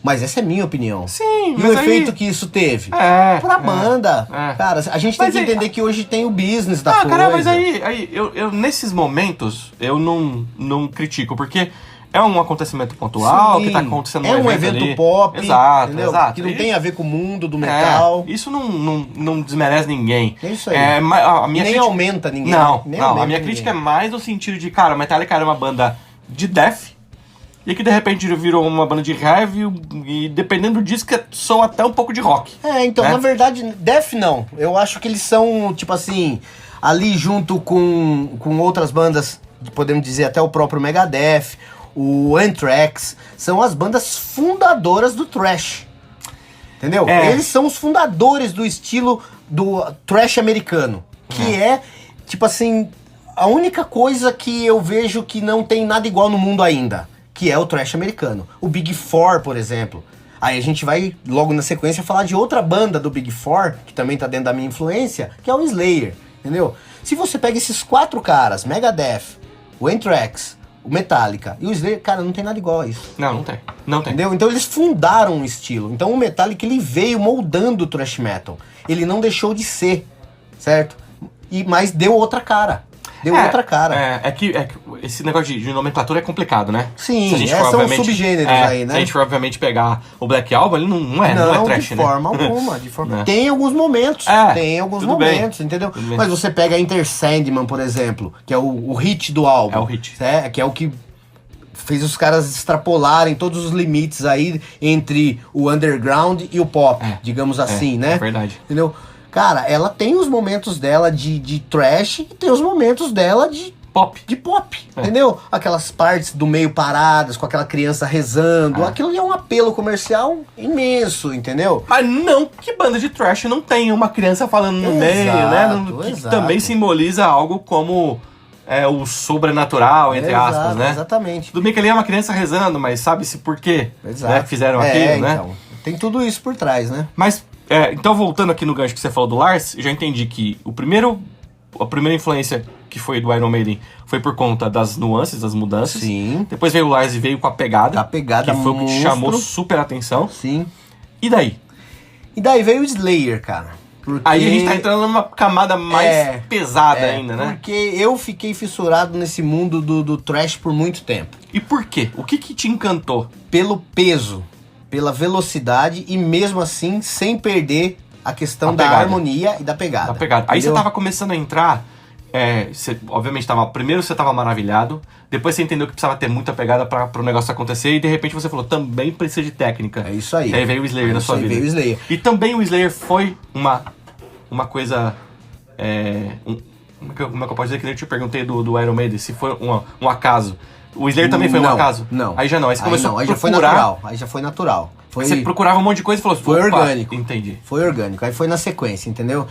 S2: Mas essa é minha opinião.
S1: Sim,
S2: e o efeito que isso teve? Pra banda. Cara, a gente tem que entender que hoje tem o business da coisa.
S1: Cara, mas aí eu nesses momentos, eu não critico, porque é um acontecimento pontual,
S2: Sim,
S1: que tá acontecendo
S2: é um evento
S1: ali.
S2: pop,
S1: Exato,
S2: entendeu?
S1: exato.
S2: Que não tem a ver com o mundo do metal.
S1: Isso não desmerece ninguém.
S2: É isso aí.
S1: A minha
S2: Nem
S1: crítica...
S2: aumenta ninguém.
S1: Não,
S2: Nem
S1: não. A
S2: aumenta
S1: minha
S2: ninguém.
S1: crítica é mais no sentido de, cara, o Metallica era uma banda de death, e que de repente virou uma banda de heavy, e dependendo disso, que soa até um pouco de rock.
S2: Então,
S1: né?
S2: na verdade, Death não. Eu acho que eles são, tipo assim, ali junto com outras bandas, podemos dizer até o próprio Megadeth, o Anthrax, são as bandas fundadoras do thrash. Entendeu? Eles são os fundadores do estilo do thrash americano. Que é, tipo assim, a única coisa que eu vejo que não tem nada igual no mundo ainda. Que é o thrash americano. O Big Four, por exemplo. Aí a gente vai, logo na sequência, falar de outra banda do Big Four, que também tá dentro da minha influência, que é o Slayer, entendeu? Se você pega esses 4 caras, Megadeth, o Anthrax, o Metallica e o Slayer, cara, não tem nada igual a isso.
S1: Não tem. Não tem.
S2: Entendeu? Então eles fundaram um estilo. Então o Metallica, ele veio moldando o thrash metal. Ele não deixou de ser, certo? Mas deu outra cara. Deu outra cara.
S1: É que esse negócio de nomenclatura é complicado, né?
S2: Sim,
S1: Se a gente for,
S2: são
S1: obviamente,
S2: subgêneros aí, né?
S1: Se a gente for, obviamente, pegar o Black Album, ele não é trash,
S2: de
S1: né?
S2: forma alguma, de forma...
S1: Né?
S2: Tem alguns momentos,
S1: tudo bem.
S2: entendeu?
S1: Tudo bem.
S2: Mas você pega a Enter Sandman, por exemplo, que é o hit do álbum.
S1: É o hit.
S2: Que é o que fez os caras extrapolarem todos os limites aí entre o underground e o pop, digamos assim, né?
S1: É verdade.
S2: Entendeu? Cara, ela tem os momentos dela de trash e tem os momentos dela de pop, entendeu? Aquelas partes do meio paradas, com aquela criança rezando. Aquilo é um apelo comercial imenso, entendeu?
S1: Mas não que banda de trash não tem uma criança falando no meio, né? Que também simboliza algo como o sobrenatural, entre aspas, né?
S2: Exatamente.
S1: Tudo bem que ali é uma criança rezando, mas sabe-se por quê,
S2: Exato.
S1: né, que fizeram aquilo, né?
S2: Então, tem tudo isso por trás, né?
S1: Mas, então voltando aqui no gancho que você falou do Lars, já entendi que a primeira influência que foi do Iron Maiden foi por conta das nuances, das mudanças.
S2: Sim.
S1: Depois veio o Lars e veio com a pegada.
S2: Com a pegada
S1: que foi o que chamou super atenção.
S2: Sim.
S1: E daí?
S2: E daí veio o Slayer, cara. Porque...
S1: Aí a gente tá entrando numa camada mais pesada ainda, né?
S2: Porque eu fiquei fissurado nesse mundo do thrash por muito tempo.
S1: E por quê? O que te encantou?
S2: Pelo peso, pela velocidade e mesmo assim sem perder a questão da harmonia e da pegada.
S1: Aí você tava começando a entrar... obviamente, primeiro você tava maravilhado, depois você entendeu que precisava ter muita pegada para o negócio acontecer, e de repente você falou, também precisa de técnica.
S2: É isso aí.
S1: E aí veio o Slayer na sua vida.
S2: Veio o Slayer.
S1: E também o Slayer foi uma coisa... como é que eu posso dizer, que eu te perguntei do Iron Maiden, se foi um acaso. O Slayer também foi um acaso?
S2: Não.
S1: Aí já não, aí você começou a
S2: procurar. Aí já foi natural.
S1: Você procurava um monte de coisa e falou...
S2: Foi orgânico.
S1: Entendi.
S2: Foi orgânico, aí foi na sequência, entendeu?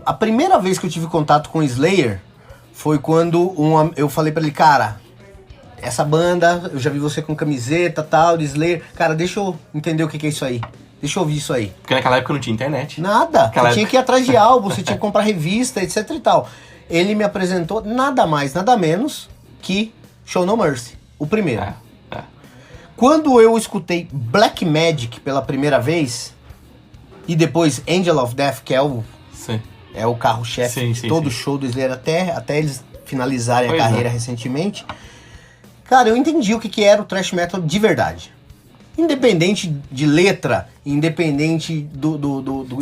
S2: A primeira vez que eu tive contato com o Slayer foi quando eu falei pra ele, cara, essa banda, eu já vi você com camiseta tal, de Slayer, cara, deixa eu entender o que é isso aí. Deixa eu ouvir isso aí.
S1: Porque naquela época não tinha internet.
S2: Nada. Você tinha que ir atrás de álbum, você tinha que comprar revista, etc e tal. Ele me apresentou nada mais, nada menos que Show No Mercy, o primeiro. Quando eu escutei Black Magic pela primeira vez, e depois Angel of Death, que é o carro-chefe de todo o show do Slayer, até eles finalizarem a carreira recentemente, cara, eu entendi o que era o thrash metal de verdade. Independente de letra, independente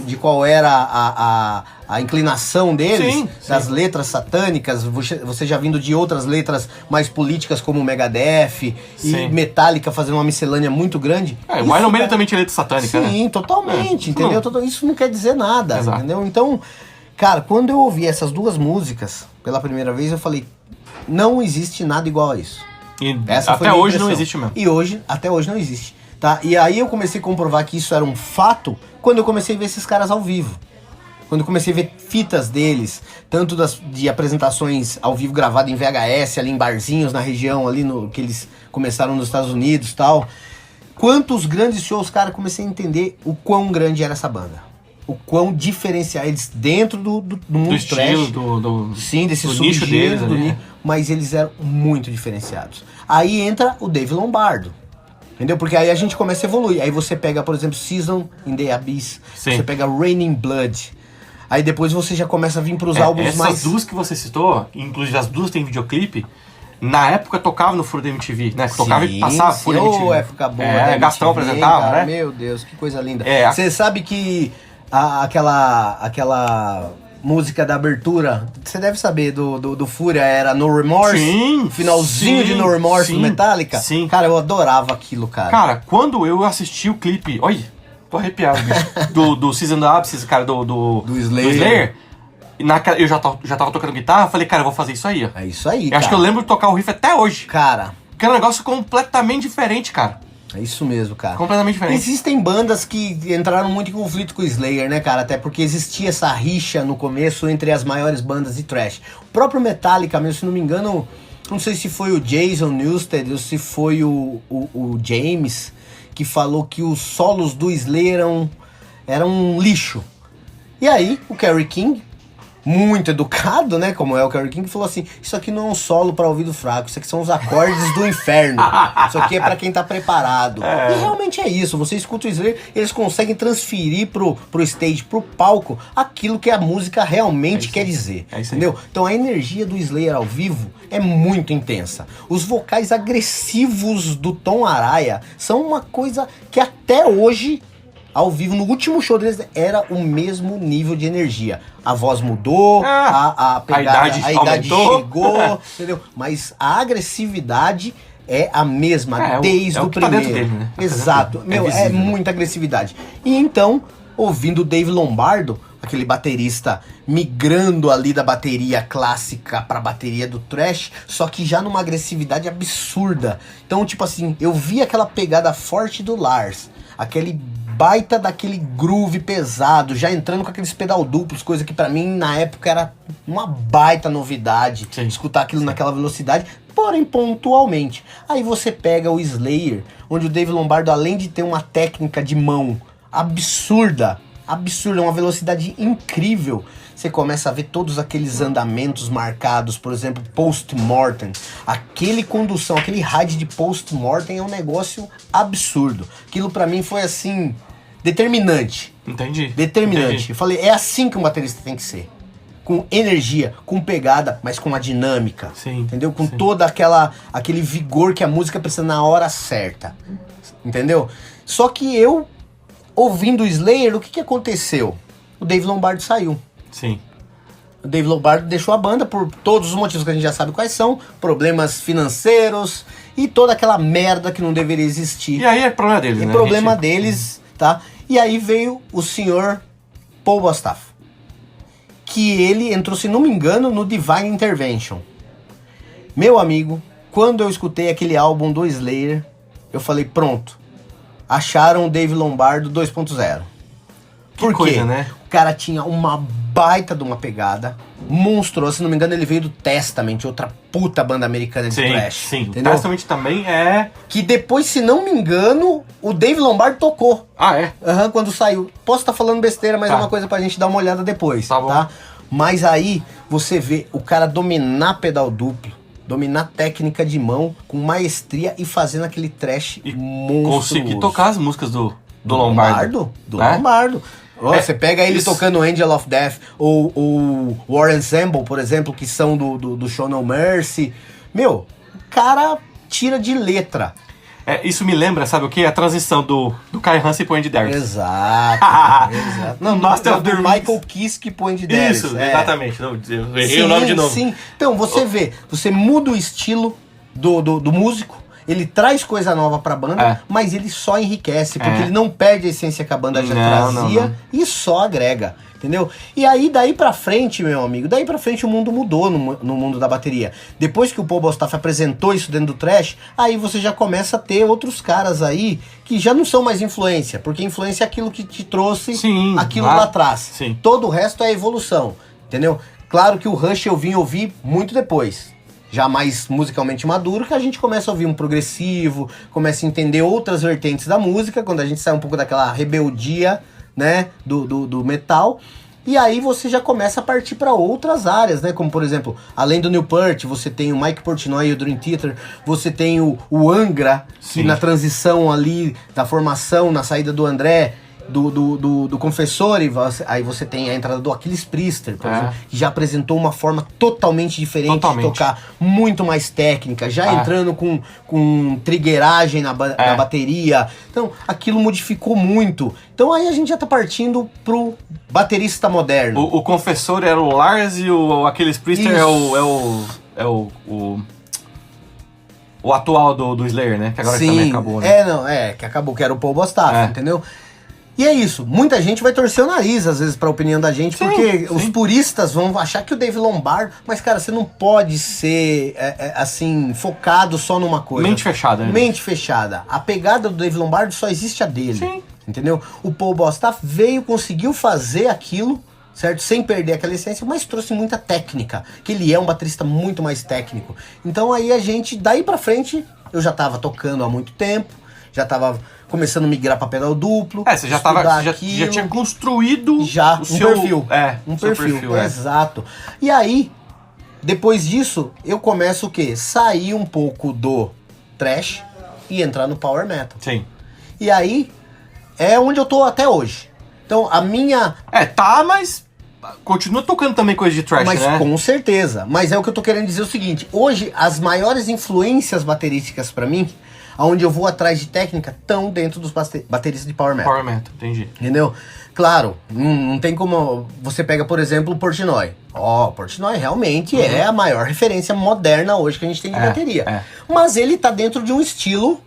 S2: de qual era a inclinação deles, das letras satânicas, você já vindo de outras letras mais políticas como Megadeth e Metallica fazendo uma miscelânea muito grande.
S1: O Iron Maiden também tinha letra satânica, né?
S2: Sim, totalmente, entendeu? Isso não quer dizer nada, entendeu? Então, cara, quando eu ouvi essas duas músicas pela primeira vez, eu falei, não existe nada igual a isso.
S1: E até hoje não existe mesmo.
S2: E até hoje não existe. Tá? E aí eu comecei a comprovar que isso era um fato quando eu comecei a ver esses caras ao vivo. Quando eu comecei a ver fitas deles, tanto de apresentações ao vivo gravadas em VHS, ali em barzinhos na região, ali que eles começaram nos Estados Unidos e tal. Quantos grandes shows, cara, comecei a entender o quão grande era essa banda. O quão diferenciar eles dentro do mundo trash. Sim, desse
S1: nicho deles,
S2: mas eles eram muito diferenciados. Aí entra o Dave Lombardo. Entendeu? Porque aí a gente começa a evoluir. Aí você pega, por exemplo, Season in the Abyss. Você pega Raining Blood. Aí depois você já começa a vir pros álbuns mais...
S1: Essas duas que você citou, inclusive as duas têm videoclipe, Na época tocava no Furo da MTV, né? Tocava e
S2: Sim,
S1: passava
S2: sim.
S1: Furo da MTV.
S2: Época boa.
S1: Gastão
S2: MTV,
S1: apresentava,
S2: cara,
S1: né?
S2: Meu Deus, que coisa linda.
S1: É.
S2: Você sabe que aquela música da abertura, você deve saber, do Fúria, era No Remorse?
S1: Sim,
S2: Finalzinho de No Remorse do Metallica?
S1: Sim.
S2: Cara, eu adorava aquilo, cara.
S1: Cara, quando eu assisti o clipe... Olha, tô arrepiado, bicho. do Season of Abscess, cara, do Slayer. Eu já tava tocando guitarra, falei, cara, eu vou fazer isso aí, ó.
S2: É isso aí,
S1: Eu
S2: cara.
S1: acho que eu lembro de tocar o riff até hoje.
S2: Cara...
S1: Que é um negócio completamente diferente, cara.
S2: É isso mesmo, cara.
S1: Completamente diferente.
S2: Existem bandas que entraram muito em conflito com o Slayer, né, cara? Até porque existia essa rixa no começo entre as maiores bandas de thrash. O próprio Metallica, mesmo, se não me engano, não sei se foi o Jason Newsted ou se foi o James, que falou que os solos do Slayer eram um lixo. E aí, o Kerry King, muito educado, né, como é o Kerry King, falou assim, isso aqui não é um solo para ouvido fraco, isso aqui são os acordes do inferno, isso aqui é para quem tá preparado. E realmente é isso, você escuta o Slayer, eles conseguem transferir pro stage, pro palco, aquilo que a música realmente quer dizer, entendeu? Então a energia do Slayer ao vivo é muito intensa. Os vocais agressivos do Tom Araya são uma coisa que até hoje... Ao vivo, no último show deles, era o mesmo nível de energia. A voz mudou, a idade chegou, entendeu? Mas a agressividade é a mesma desde o primeiro. Tá dentro dele, né? Exato. É muita agressividade. E então, ouvindo o Dave Lombardo, aquele baterista migrando ali da bateria clássica pra bateria do thrash, só que já numa agressividade absurda. Então, tipo assim, eu vi aquela pegada forte do Lars, aquele baita daquele groove pesado, já entrando com aqueles pedal duplos, coisa que pra mim na época era uma baita novidade, escutar aquilo naquela velocidade, porém pontualmente. Aí você pega o Slayer, onde o Dave Lombardo, além de ter uma técnica de mão absurda, uma velocidade incrível, você começa a ver todos aqueles andamentos marcados, por exemplo, post-mortem. Aquele condução, aquele ride de post-mortem é um negócio absurdo. Aquilo pra mim foi assim, determinante.
S1: Entendi.
S2: Eu falei, é assim que um baterista tem que ser. Com energia, com pegada, mas com a dinâmica.
S1: Sim.
S2: Entendeu? Com toda aquele vigor que a música precisa na hora certa. Entendeu? Só que eu, ouvindo o Slayer, o que aconteceu? O Dave Lombardo saiu.
S1: Sim.
S2: O Dave Lombardo deixou a banda por todos os motivos que a gente já sabe quais são, problemas financeiros e toda aquela merda que não deveria existir.
S1: E aí é problema deles, né?
S2: É problema deles, tá? E aí veio o senhor Paul Bostaph, que ele entrou, se não me engano, no Divine Intervention. Meu amigo, quando eu escutei aquele álbum do Slayer, eu falei, pronto, acharam o Dave Lombardo 2.0. Por quê?
S1: Coisa, né?
S2: O cara tinha uma baita de uma pegada monstruosa. Se não me engano, ele veio do Testament, outra puta banda americana de thrash.
S1: Sim,
S2: entendeu?
S1: Testament também é...
S2: Que depois, se não me engano, o Dave Lombardo tocou.
S1: Ah, é?
S2: Quando saiu. Posso estar falando besteira, mas é uma coisa pra gente dar uma olhada depois,
S1: tá? Bom.
S2: Tá? Mas aí, você vê o cara dominar pedal duplo, dominar técnica de mão com maestria e fazendo aquele thrash monstruoso.
S1: Conseguir tocar as músicas do Lombardo.
S2: Do Lombardo. Você pega ele tocando Angel of Death ou o War Ensemble, por exemplo, que são do Show No Mercy. Meu, o cara tira de letra.
S1: Isso me lembra, sabe o quê? A transição do Kai Hansen pro Andy Darius.
S2: Exato. Não, do Michael Kiske pro Andy Darius.
S1: Isso, exatamente. Não, eu errei o nome de novo.
S2: Sim. Então, você muda o estilo do músico, ele traz coisa nova pra banda, mas ele só enriquece, porque ele não perde a essência que a banda já trazia e só agrega, entendeu? E aí, daí pra frente, meu amigo, o mundo mudou no mundo da bateria. Depois que o Paul Bostaph apresentou isso dentro do thrash, aí você já começa a ter outros caras aí que já não são mais influência, porque influência é aquilo que te trouxe aquilo lá atrás.
S1: Sim.
S2: Todo o resto é evolução, entendeu? Claro que o Rush eu vim ouvir muito depois, já mais musicalmente maduro, que a gente começa a ouvir um progressivo, começa a entender outras vertentes da música, quando a gente sai um pouco daquela rebeldia, né, do metal, e aí você já começa a partir para outras áreas, né, como por exemplo, além do Neil Peart, você tem o Mike Portnoy e o Dream Theater, você tem o Angra, que na transição ali da formação, na saída do André, do Confessor, e aí você tem a entrada do Aquiles Priester, por exemplo, que já apresentou uma forma totalmente diferente de tocar, muito mais técnica, já entrando com triggeragem na bateria. Então, aquilo modificou muito. Então, aí a gente já tá partindo pro baterista moderno.
S1: O Confessor era o Lars e o Aquiles Priester é o atual do Slayer, né? Que agora também acabou, né?
S2: Que acabou, que era o Paul Bostaff, entendeu? E é isso, muita gente vai torcer o nariz, às vezes, pra opinião da gente, porque os puristas vão achar que o Dave Lombardo... Mas, cara, você não pode ser, assim, focado só numa coisa.
S1: Mente fechada, né?
S2: Mente fechada. A pegada do Dave Lombardo só existe a dele.
S1: Sim.
S2: Entendeu? O Paul Bostaff conseguiu fazer aquilo, certo? Sem perder aquela essência, mas trouxe muita técnica. Que ele é um baterista muito mais técnico. Então, aí a gente, daí pra frente, eu já tava tocando há muito tempo, já tava... começando a migrar para pedal duplo.
S1: Você já tinha construído
S2: um perfil.
S1: Um perfil.
S2: Exato. E aí, depois disso, eu começo o quê? Sair um pouco do thrash e entrar no power metal.
S1: Sim.
S2: E aí, é onde eu tô até hoje. Então, a minha...
S1: mas continua tocando também coisa de thrash,
S2: mas,
S1: né?
S2: Mas com certeza. Mas é o que eu tô querendo dizer o seguinte. Hoje, as maiores influências baterísticas para mim... onde eu vou atrás de técnica, estão dentro dos bateristas de Power Metal.
S1: Power Metal, entendi.
S2: Entendeu? Claro, não tem como... Você pega, por exemplo, o Portnoy. O Portnoy realmente é a maior referência moderna hoje que a gente tem de bateria. Mas ele tá dentro de um estilo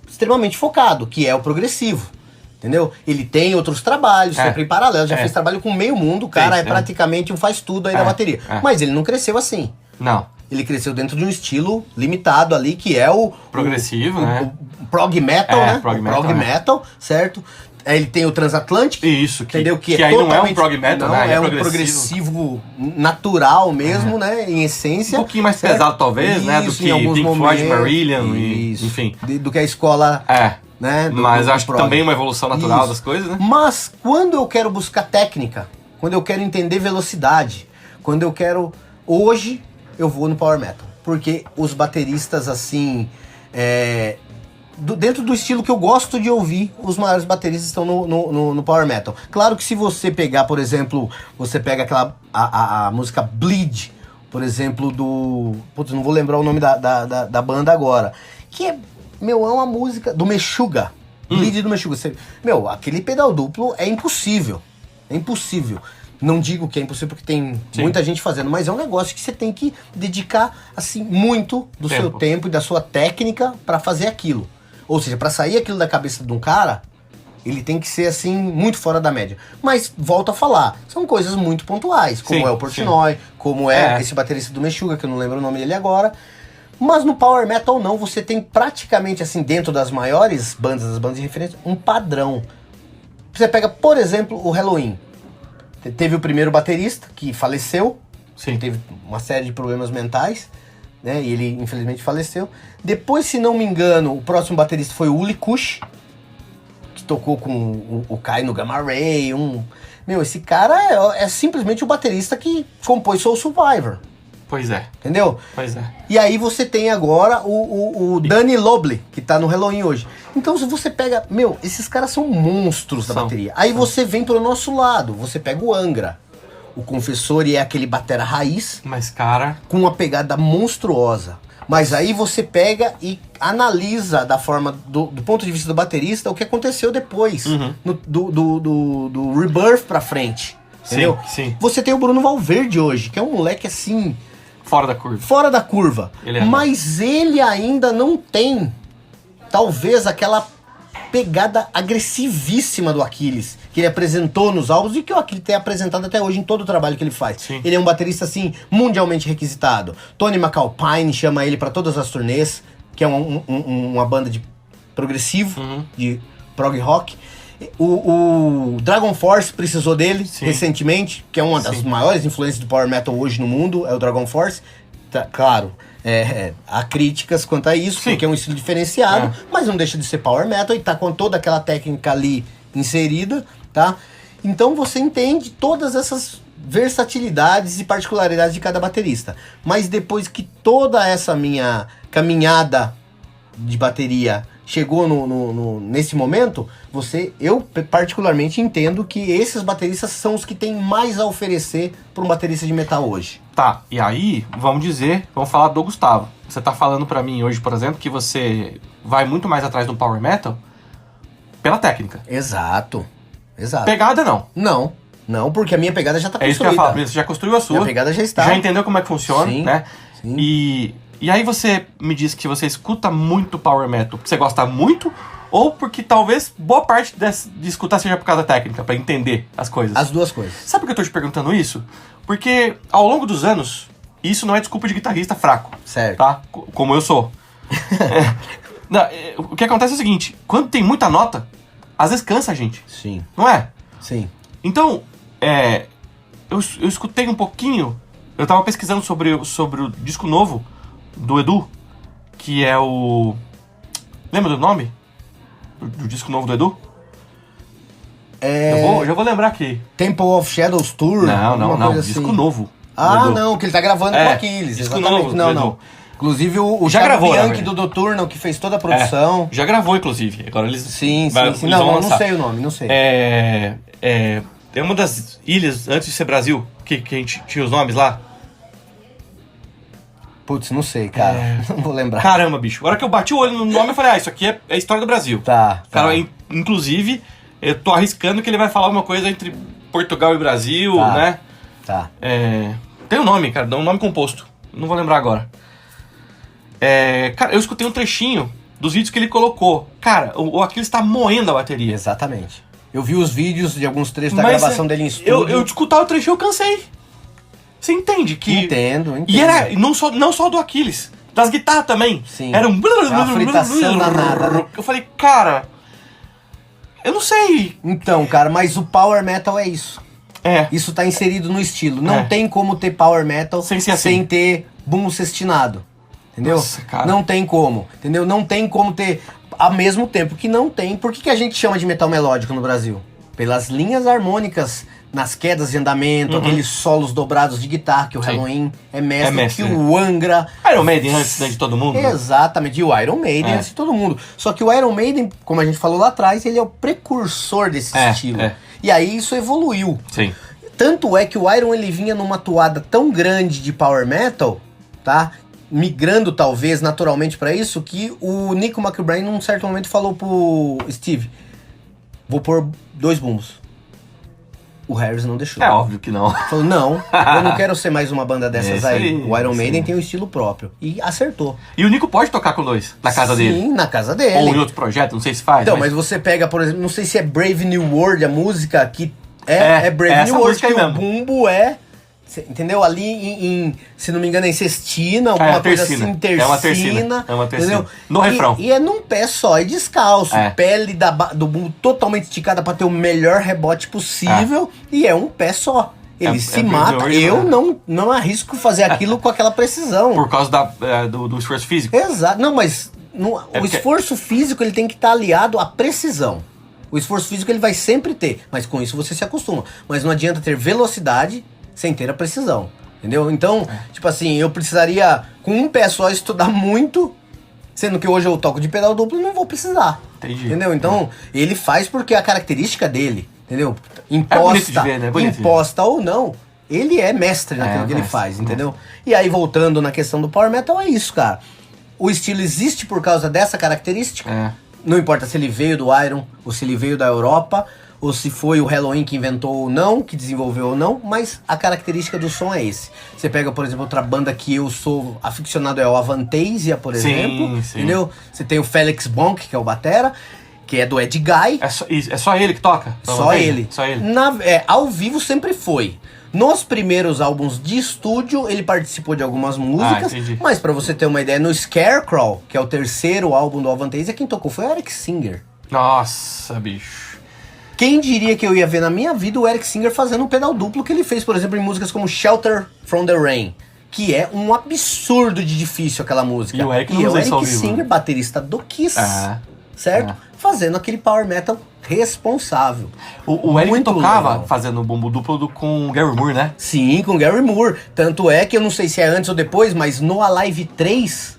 S2: extremamente focado, que é o progressivo. Entendeu? Ele tem outros trabalhos, sempre em paralelo. Já fez trabalho com meio mundo, o cara é praticamente um faz-tudo aí da bateria. Mas ele não cresceu assim.
S1: Não.
S2: Ele cresceu dentro de um estilo limitado ali, que é o...
S1: progressivo, né?
S2: O prog metal, né?
S1: Prog
S2: metal, certo? Ele tem o Transatlantic.
S1: Isso,
S2: entendeu?
S1: Que aí não é um prog metal,
S2: não,
S1: né?
S2: É um progressivo natural mesmo, né? Em essência.
S1: Um pouquinho mais pesado, talvez,
S2: isso,
S1: né? Do que Pink Floyd, Marillion, enfim.
S2: Do que a escola... né?
S1: Mas acho que também é uma evolução natural das coisas, né?
S2: Mas quando eu quero buscar técnica, quando eu quero entender velocidade, quando eu quero... Hoje... eu vou no Power Metal. Porque os bateristas, assim... dentro do estilo que eu gosto de ouvir, os maiores bateristas estão no Power Metal. Claro que se você pegar, por exemplo... Você pega a música Bleed, por exemplo, do... Putz, não vou lembrar o nome da banda agora. Que é uma música do Meshuggah. Bleed do Meshuggah. Aquele pedal duplo é impossível. É impossível. Não digo que é impossível porque tem muita gente fazendo, mas é um negócio que você tem que dedicar assim muito do seu tempo e da sua técnica pra fazer aquilo. Ou seja, pra sair aquilo da cabeça de um cara, ele tem que ser assim muito fora da média. Mas volto a falar, são coisas muito pontuais, como é o Portnoy, como é esse baterista do Meshuggah, que eu não lembro o nome dele agora. Mas no Power Metal não, você tem praticamente assim dentro das maiores bandas, das bandas de referência, um padrão. Você pega, por exemplo, o Helloween. Teve o primeiro baterista, que faleceu.
S1: Sim.
S2: Teve uma série de problemas mentais, né? E ele, infelizmente, faleceu. Depois, se não me engano, o próximo baterista foi o Uli Kush, que tocou com o Kai no Gamma Ray. Esse cara é simplesmente o baterista que compôs Soul Survivor.
S1: Pois é.
S2: Entendeu?
S1: Pois é.
S2: E aí você tem agora o Danny Lobley, que tá no Halloween hoje. Então se você pega... esses caras são monstros da bateria. Aí você vem pro nosso lado. Você pega o Angra. O Confessor é aquele batera raiz.
S1: Mas, cara...
S2: com uma pegada monstruosa. Mas aí você pega e analisa da forma... Do ponto de vista do baterista, o que aconteceu depois. Do Rebirth pra frente. Entendeu?
S1: Sim.
S2: Você tem o Bruno Valverde hoje, que é um moleque assim...
S1: fora da curva.
S2: Fora da curva. Mas ele ainda não tem, talvez, aquela pegada agressivíssima do Aquiles, que ele apresentou nos álbuns e que o Aquiles tem apresentado até hoje em todo o trabalho que ele faz.
S1: Sim.
S2: Ele é um baterista, assim, mundialmente requisitado. Tony McAlpine chama ele pra todas as turnês, que é uma banda de progressivo, de prog rock. O Dragon Force precisou dele recentemente, que é uma das maiores influências do Power Metal hoje no mundo, é o Dragon Force. Claro, há críticas quanto a isso, porque é um estilo diferenciado, mas não deixa de ser Power Metal e tá com toda aquela técnica ali inserida, tá? Então você entende todas essas versatilidades e particularidades de cada baterista. Mas depois que toda essa minha caminhada de bateria chegou nesse momento, eu particularmente entendo que esses bateristas são os que têm mais a oferecer para um baterista de metal hoje.
S1: Tá, e aí, vamos falar do Gustavo. Você tá falando pra mim hoje, por exemplo, que você vai muito mais atrás do power metal pela técnica.
S2: Exato.
S1: Pegada não.
S2: Não, porque a minha pegada já tá construída.
S1: É isso que eu ia falar, você já construiu a sua.
S2: Minha pegada já está.
S1: Já entendeu como é que funciona,
S2: Sim,
S1: né?
S2: sim.
S1: E aí você me disse que você escuta muito power metal porque você gosta muito, ou porque talvez boa parte de escutar seja por causa da técnica, pra entender as coisas.
S2: As duas coisas.
S1: Sabe por que eu tô te perguntando isso? Porque ao longo dos anos, isso não é desculpa de guitarrista fraco.
S2: Certo.
S1: Tá? Como eu sou. O que acontece é o seguinte, quando tem muita nota, às vezes cansa a gente.
S2: Sim.
S1: Não é?
S2: Sim.
S1: Então, eu escutei um pouquinho, eu tava pesquisando sobre o disco novo do Edu, que é o... Lembra do nome? Do disco novo do Edu? Já vou lembrar aqui.
S2: Temple of Shadows Tour?
S1: Não,
S2: assim.
S1: disco novo.
S2: Não, que ele tá gravando com Aquiles.
S1: Disco
S2: Exatamente.
S1: novo,
S2: Não. Inclusive o
S1: já
S2: Thiago
S1: gravou,
S2: Bianchi do Doturno, que fez toda a produção.
S1: Já gravou, inclusive. Agora eles...
S2: Sim.
S1: Eles
S2: Não sei o nome, não sei.
S1: É uma das ilhas, antes de ser Brasil, que a gente tinha os nomes lá.
S2: Putz, não sei, cara. Não vou lembrar.
S1: Caramba, bicho. A hora que eu bati o olho no nome, eu falei, isso aqui é a história do Brasil.
S2: Tá.
S1: Cara, inclusive, eu tô arriscando que ele vai falar uma coisa entre Portugal e Brasil, né?
S2: Tá.
S1: Tem um nome, cara, um nome composto. Não vou lembrar agora. Cara, eu escutei um trechinho dos vídeos que ele colocou. Cara, o Aquiles tá moendo a bateria.
S2: Exatamente. Eu vi os vídeos de alguns trechos da gravação dele em estúdio.
S1: Eu de escutar o trechinho, eu cansei. Você entende que...
S2: Entendo.
S1: E era não só do Aquiles, das guitarras também.
S2: Sim.
S1: Era
S2: uma fritação danada, né?
S1: Eu falei, cara... Eu não sei.
S2: Então, cara, mas o power metal é isso. Isso tá inserido no estilo. Não tem como ter power metal sem ter bumbo sextinado. Entendeu?
S1: Nossa, cara.
S2: Não tem como. Entendeu? Não tem como ter... Ao mesmo tempo que não tem... Por que a gente chama de metal melódico no Brasil? Pelas linhas harmônicas nas quedas de andamento, aqueles solos dobrados de guitarra, que o Halloween é mestre, que o Angra...
S1: Iron Maiden antes de todo mundo.
S2: Exatamente, e o Iron Maiden antes de todo mundo. Só que o Iron Maiden, como a gente falou lá atrás, ele é o precursor desse estilo. E aí isso evoluiu.
S1: Sim.
S2: Tanto é que o Iron ele vinha numa toada tão grande de power metal, tá? Migrando talvez naturalmente pra isso, que o Nico McBrain num certo momento falou pro Steve, vou pôr 2 bumbos. O Harris não deixou.
S1: É óbvio que não.
S2: Falou, não, eu não quero ser mais uma banda dessas aí. O Iron Maiden tem um estilo próprio. E acertou.
S1: E o Nico pode tocar com 2 na casa dele?
S2: Sim, na casa dele.
S1: Ou em outro projeto, não sei se faz.
S2: Então, mas você pega, por exemplo, não sei se é Brave New World, a música que é Brave New World, que o bumbo entendeu? Ali se não me engano, é em sextina, alguma coisa assim, tercina.
S1: É uma tercina. Entendeu? No refrão.
S2: E é num pé só, e descalço. Pele do bumbo totalmente esticada pra ter o melhor rebote possível. E é um pé só. Ele se mata. Eu não arrisco fazer aquilo com aquela precisão.
S1: Por causa do esforço físico?
S2: Exato. Não, mas o esforço físico ele tem que estar aliado à precisão. O esforço físico ele vai sempre ter. Mas com isso você se acostuma. Mas não adianta ter velocidade sem ter a precisão, entendeu? Então, tipo assim, eu precisaria com um pé só estudar muito, sendo que hoje eu toco de pedal duplo e não vou precisar.
S1: Entendi.
S2: Entendeu? Então, ele faz porque é a característica dele, entendeu?
S1: Bonito de ver, né?
S2: Imposta ou não, ele é mestre naquilo que ele faz, entendeu? E aí, voltando na questão do power metal, é isso, cara. O estilo existe por causa dessa característica. Não importa se ele veio do Iron, ou se ele veio da Europa, ou se foi o Halloween que inventou ou não, que desenvolveu ou não, mas a característica do som é esse. Você pega, por exemplo, outra banda que eu sou aficionado, é o Avantasia, por exemplo, entendeu? Você tem o Felix Bonk, que é o batera, que é do Ed Guy.
S1: É só ele que toca?
S2: Só ele.
S1: Só ele.
S2: Ao vivo sempre foi. Nos primeiros álbuns de estúdio, ele participou de algumas músicas, mas pra você ter uma ideia, no Scarecrow, que é o terceiro álbum do Avantasia, quem tocou foi o Eric Singer.
S1: Nossa, bicho.
S2: Quem diria que eu ia ver na minha vida o Eric Singer fazendo um pedal duplo que ele fez, por exemplo, em músicas como Shelter from the Rain, que é um absurdo de difícil aquela música.
S1: E o Eric,
S2: Singer, baterista do Kiss, certo? Fazendo aquele power metal responsável.
S1: O Eric muito tocava legal. Fazendo bumbo duplo com o Gary Moore, né?
S2: Sim, com o Gary Moore. Tanto é que eu não sei se é antes ou depois, mas no Alive 3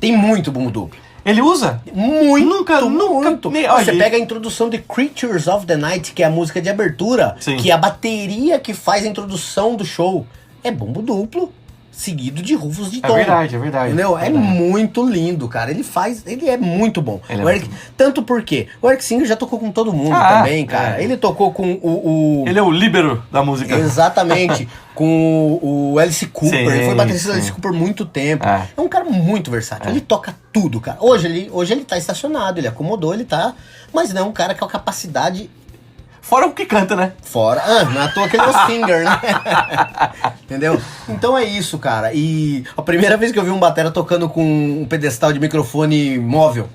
S2: tem muito bumbo duplo.
S1: Ele usa?
S2: Nunca.
S1: Nunca.
S2: Você pega a introdução de Creatures of the Night, que é a música de abertura,
S1: Sim.
S2: que é a bateria que faz a introdução do show. É bombo duplo, seguido de rufos de tom.
S1: É verdade.
S2: Entendeu? É muito lindo, cara. Ele é muito bom. Tanto porque o Eric Singer já tocou com todo mundo também, cara. Ele tocou com o...
S1: Ele é o líbero da música.
S2: Exatamente. Com o Alice Cooper.
S1: Sim,
S2: Ele foi baterista do Alice Cooper muito tempo. É um cara muito versátil. Ele toca tudo, cara. Hoje ele tá estacionado, ele acomodou, ele tá... Mas não é um cara com a capacidade...
S1: Fora o que canta, né?
S2: Fora. Não é à toa que ele é o singer, né? Entendeu? Então é isso, cara. E a primeira vez que eu vi um batera tocando com um pedestal de microfone móvel.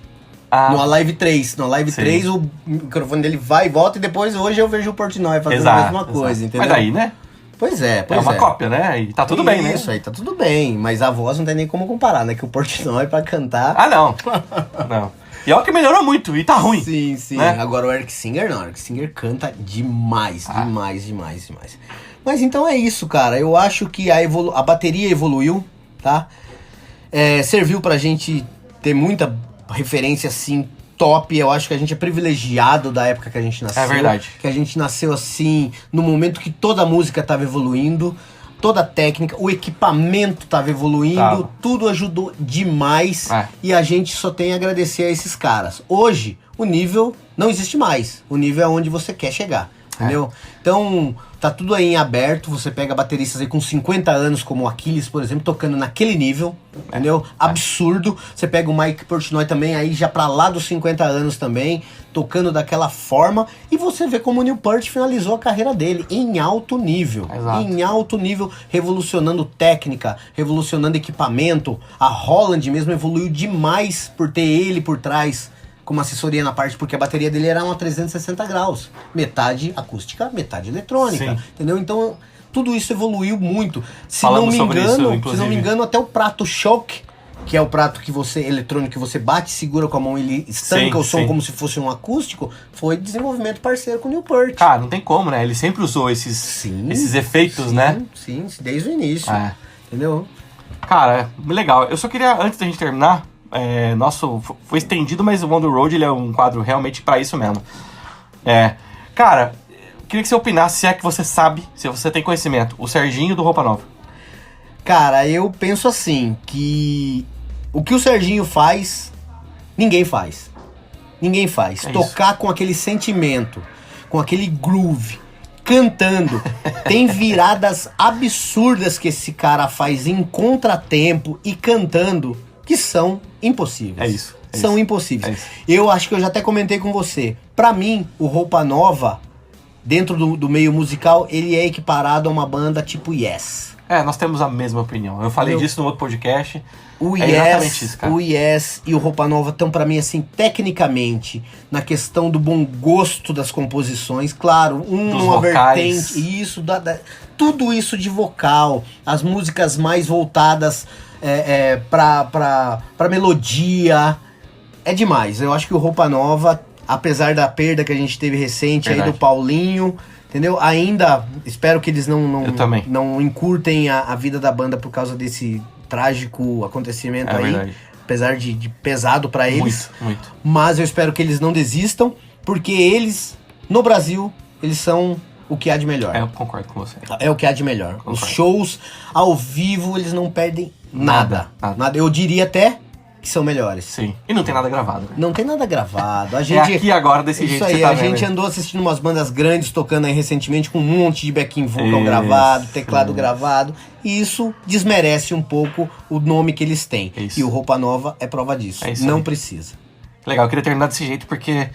S2: No Alive 3. No Alive 3 o microfone dele vai e volta e depois hoje eu vejo o Portnoy fazendo a mesma coisa, entendeu?
S1: Mas daí, né?
S2: Pois é.
S1: É uma cópia, né? E tá tudo bem, né?
S2: Isso aí, tá tudo bem. Mas a voz não tem nem como comparar, né? Que o Portnoy pra cantar...
S1: Não. E olha que melhorou muito, e tá ruim.
S2: Sim. Né? Agora o Eric Singer não. O Eric Singer canta demais. Mas então é isso, cara. Eu acho que a bateria evoluiu, tá? Serviu pra gente ter muita referência, assim, top. Eu acho que a gente é privilegiado da época que a gente nasceu.
S1: É verdade.
S2: Que a gente nasceu, assim, no momento que toda a música tava evoluindo. Toda a técnica, o equipamento tava evoluindo, tudo ajudou demais e a gente só tem a agradecer a esses caras. Hoje, o nível não existe mais. O nível é onde você quer chegar, entendeu? Então, tá tudo aí em aberto. Você pega bateristas aí com 50 anos, como o Aquiles, por exemplo, tocando naquele nível, entendeu? Absurdo. Você pega o Mike Portnoy também, aí já pra lá dos 50 anos também, tocando daquela forma. E você vê como o Neil Peart finalizou a carreira dele em alto nível. Em alto nível, revolucionando técnica, revolucionando equipamento. A Holland mesmo evoluiu demais por ter ele por trás como assessoria na parte, porque a bateria dele era uma 360 graus. Metade acústica, metade eletrônica. Entendeu? Então, tudo isso evoluiu muito. Se não me engano, até o prato Shock, que é o prato que eletrônico que você bate, segura com a mão, ele estanca o som como se fosse um acústico, foi desenvolvimento parceiro com o Neil Peart.
S1: Cara, não tem como, né? Ele sempre usou esses efeitos, né?
S2: Sim, desde o início. Entendeu?
S1: Cara, legal. Eu só queria, antes da gente terminar, nosso foi estendido, mas o On The Road ele é um quadro realmente pra isso mesmo. Cara, queria que você opinasse, se é que você sabe, se você tem conhecimento, o Serginho do Roupa Nova.
S2: Cara, eu penso assim, que o que o Serginho faz, ninguém faz. Ninguém faz. Tocar com aquele sentimento, com aquele groove, cantando. Tem viradas absurdas que esse cara faz em contratempo e cantando, que são impossíveis. São impossíveis. Eu acho que eu já até comentei com você. Pra mim, o Roupa Nova, dentro do meio musical, ele é equiparado a uma banda tipo Yes.
S1: Nós temos a mesma opinião. Eu falei disso no outro podcast.
S2: Exatamente
S1: isso, cara.
S2: O Yes e o Roupa Nova estão pra mim, assim, tecnicamente, na questão do bom gosto das composições. Claro, uma vertente, isso, tudo isso de vocal, as músicas mais voltadas pra melodia. É demais. Eu acho que o Roupa Nova, apesar da perda que a gente teve recente aí do Paulinho, entendeu? Ainda espero que eles não encurtem a vida da banda por causa desse trágico acontecimento aí. Verdade. Apesar de pesado pra eles.
S1: Muito.
S2: Mas eu espero que eles não desistam, porque eles, no Brasil, eles são o que há de melhor.
S1: Eu concordo com você.
S2: É o que há de melhor. Concordo. Os shows ao vivo, eles não perdem nada. Eu diria até que são melhores.
S1: Sim. E não tem nada gravado. Né?
S2: Não tem nada gravado. A gente,
S1: aqui agora, desse jeito
S2: que
S1: você tá
S2: a gente andou assistindo umas bandas grandes tocando aí recentemente com um monte de backing vocal gravado, teclado gravado. E isso desmerece um pouco o nome que eles têm. E o Roupa Nova é prova disso. Não precisa.
S1: Legal, eu queria terminar desse jeito porque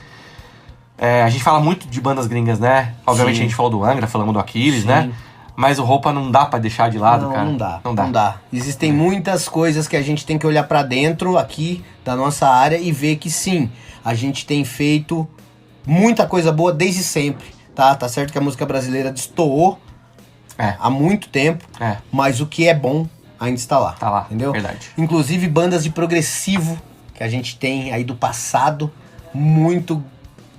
S1: a gente fala muito de bandas gringas, né? Obviamente a gente falou do Angra, falamos do Aquiles, né? Mas o Roupa não dá pra deixar de lado, cara.
S2: Não dá. Existem muitas coisas que a gente tem que olhar pra dentro aqui da nossa área e ver que sim, a gente tem feito muita coisa boa desde sempre, tá? Tá certo que a música brasileira destoou há muito tempo, mas o que é bom ainda está lá.
S1: Tá lá,
S2: entendeu?
S1: Verdade.
S2: Inclusive bandas de progressivo que a gente tem aí do passado, muito.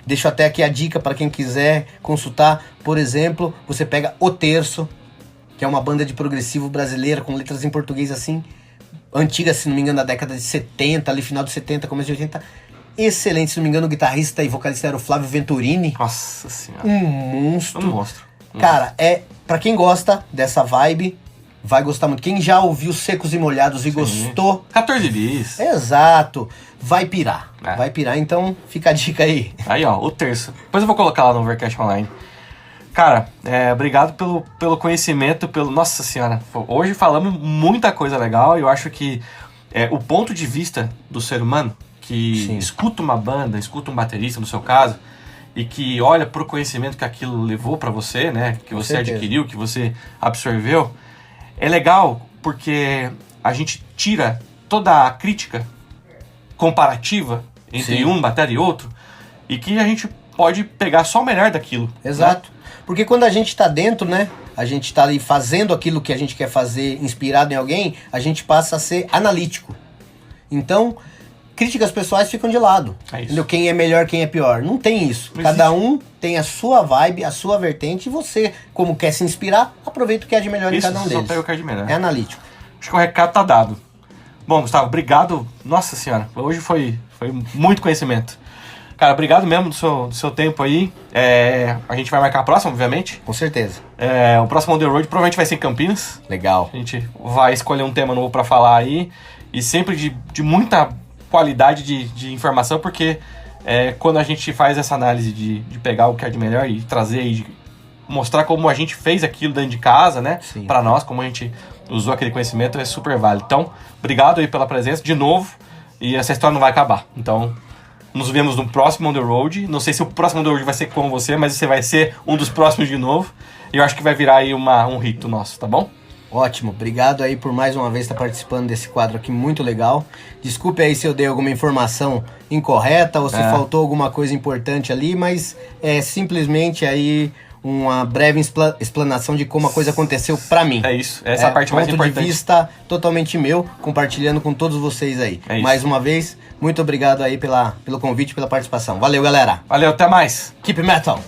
S2: Deixo até aqui a dica para quem quiser consultar. Por exemplo, você pega O Terço, que é uma banda de progressivo brasileira com letras em português assim, antiga, se não me engano, da década de 70, ali final de 70, começo de 80. Excelente, se não me engano, o guitarrista e vocalista era o Flávio Venturini.
S1: Nossa senhora.
S2: Um monstro.
S1: Um monstro.
S2: Cara, pra quem gosta dessa vibe, vai gostar muito. Quem já ouviu Secos e Molhados e gostou...
S1: 14 bis.
S2: Exato. Vai pirar.
S1: É.
S2: Vai pirar, então fica a dica aí.
S1: Aí, ó, o terço. Depois eu vou colocar lá no Overcast Online. Cara, obrigado pelo conhecimento, Nossa senhora, hoje falamos muita coisa legal e eu acho que o ponto de vista do ser humano que escuta uma banda, escuta um baterista, no seu caso, e que olha pro conhecimento que aquilo levou pra você, né? Que você adquiriu, que você absorveu, é legal porque a gente tira toda a crítica comparativa entre um bater e outro e que a gente pode pegar só o melhor daquilo.
S2: Exato.
S1: Né?
S2: Porque quando a gente tá dentro, né? A gente tá ali fazendo aquilo que a gente quer fazer, inspirado em alguém, a gente passa a ser analítico. Então, críticas pessoais ficam de lado.
S1: É isso.
S2: Entendeu? Quem é melhor, quem é pior. Não tem isso.
S1: Não
S2: Cada
S1: existe.
S2: um tem a sua vibe, a sua vertente, e você, como quer se inspirar, aproveita o que é de melhor em cada um
S1: Só
S2: deles.
S1: pega o que é de melhor.
S2: É analítico.
S1: Acho que o recado tá dado. Bom, Gustavo, obrigado. Nossa senhora, hoje foi muito conhecimento. Cara, obrigado mesmo do seu tempo aí. A gente vai marcar a próxima, obviamente.
S2: Com certeza.
S1: O próximo On The Road provavelmente vai ser em Campinas.
S2: Legal.
S1: A gente vai escolher um tema novo pra falar aí. E sempre de muita qualidade de informação, porque quando a gente faz essa análise de pegar o que é de melhor e trazer e mostrar como a gente fez aquilo dentro de casa, né?
S2: Sim.
S1: Pra nós, como a gente usou aquele conhecimento, é super válido. Então, obrigado aí pela presença de novo. E essa história não vai acabar. Então, nos vemos no próximo On The Road. Não sei se o próximo On The Road vai ser com você, mas você vai ser um dos próximos de novo. E eu acho que vai virar aí um rito nosso, tá bom?
S2: Ótimo, obrigado aí por mais uma vez estar participando desse quadro aqui, muito legal. Desculpe aí se eu dei alguma informação incorreta ou se faltou alguma coisa importante ali, mas é simplesmente aí uma breve explanação de como a coisa aconteceu pra mim.
S1: É isso, essa é a parte mais importante.
S2: Ponto de vista totalmente meu, compartilhando com todos vocês aí. Mais uma vez, muito obrigado aí pelo convite, pela participação. Valeu, galera.
S1: Valeu, até mais.
S2: Keep Metal.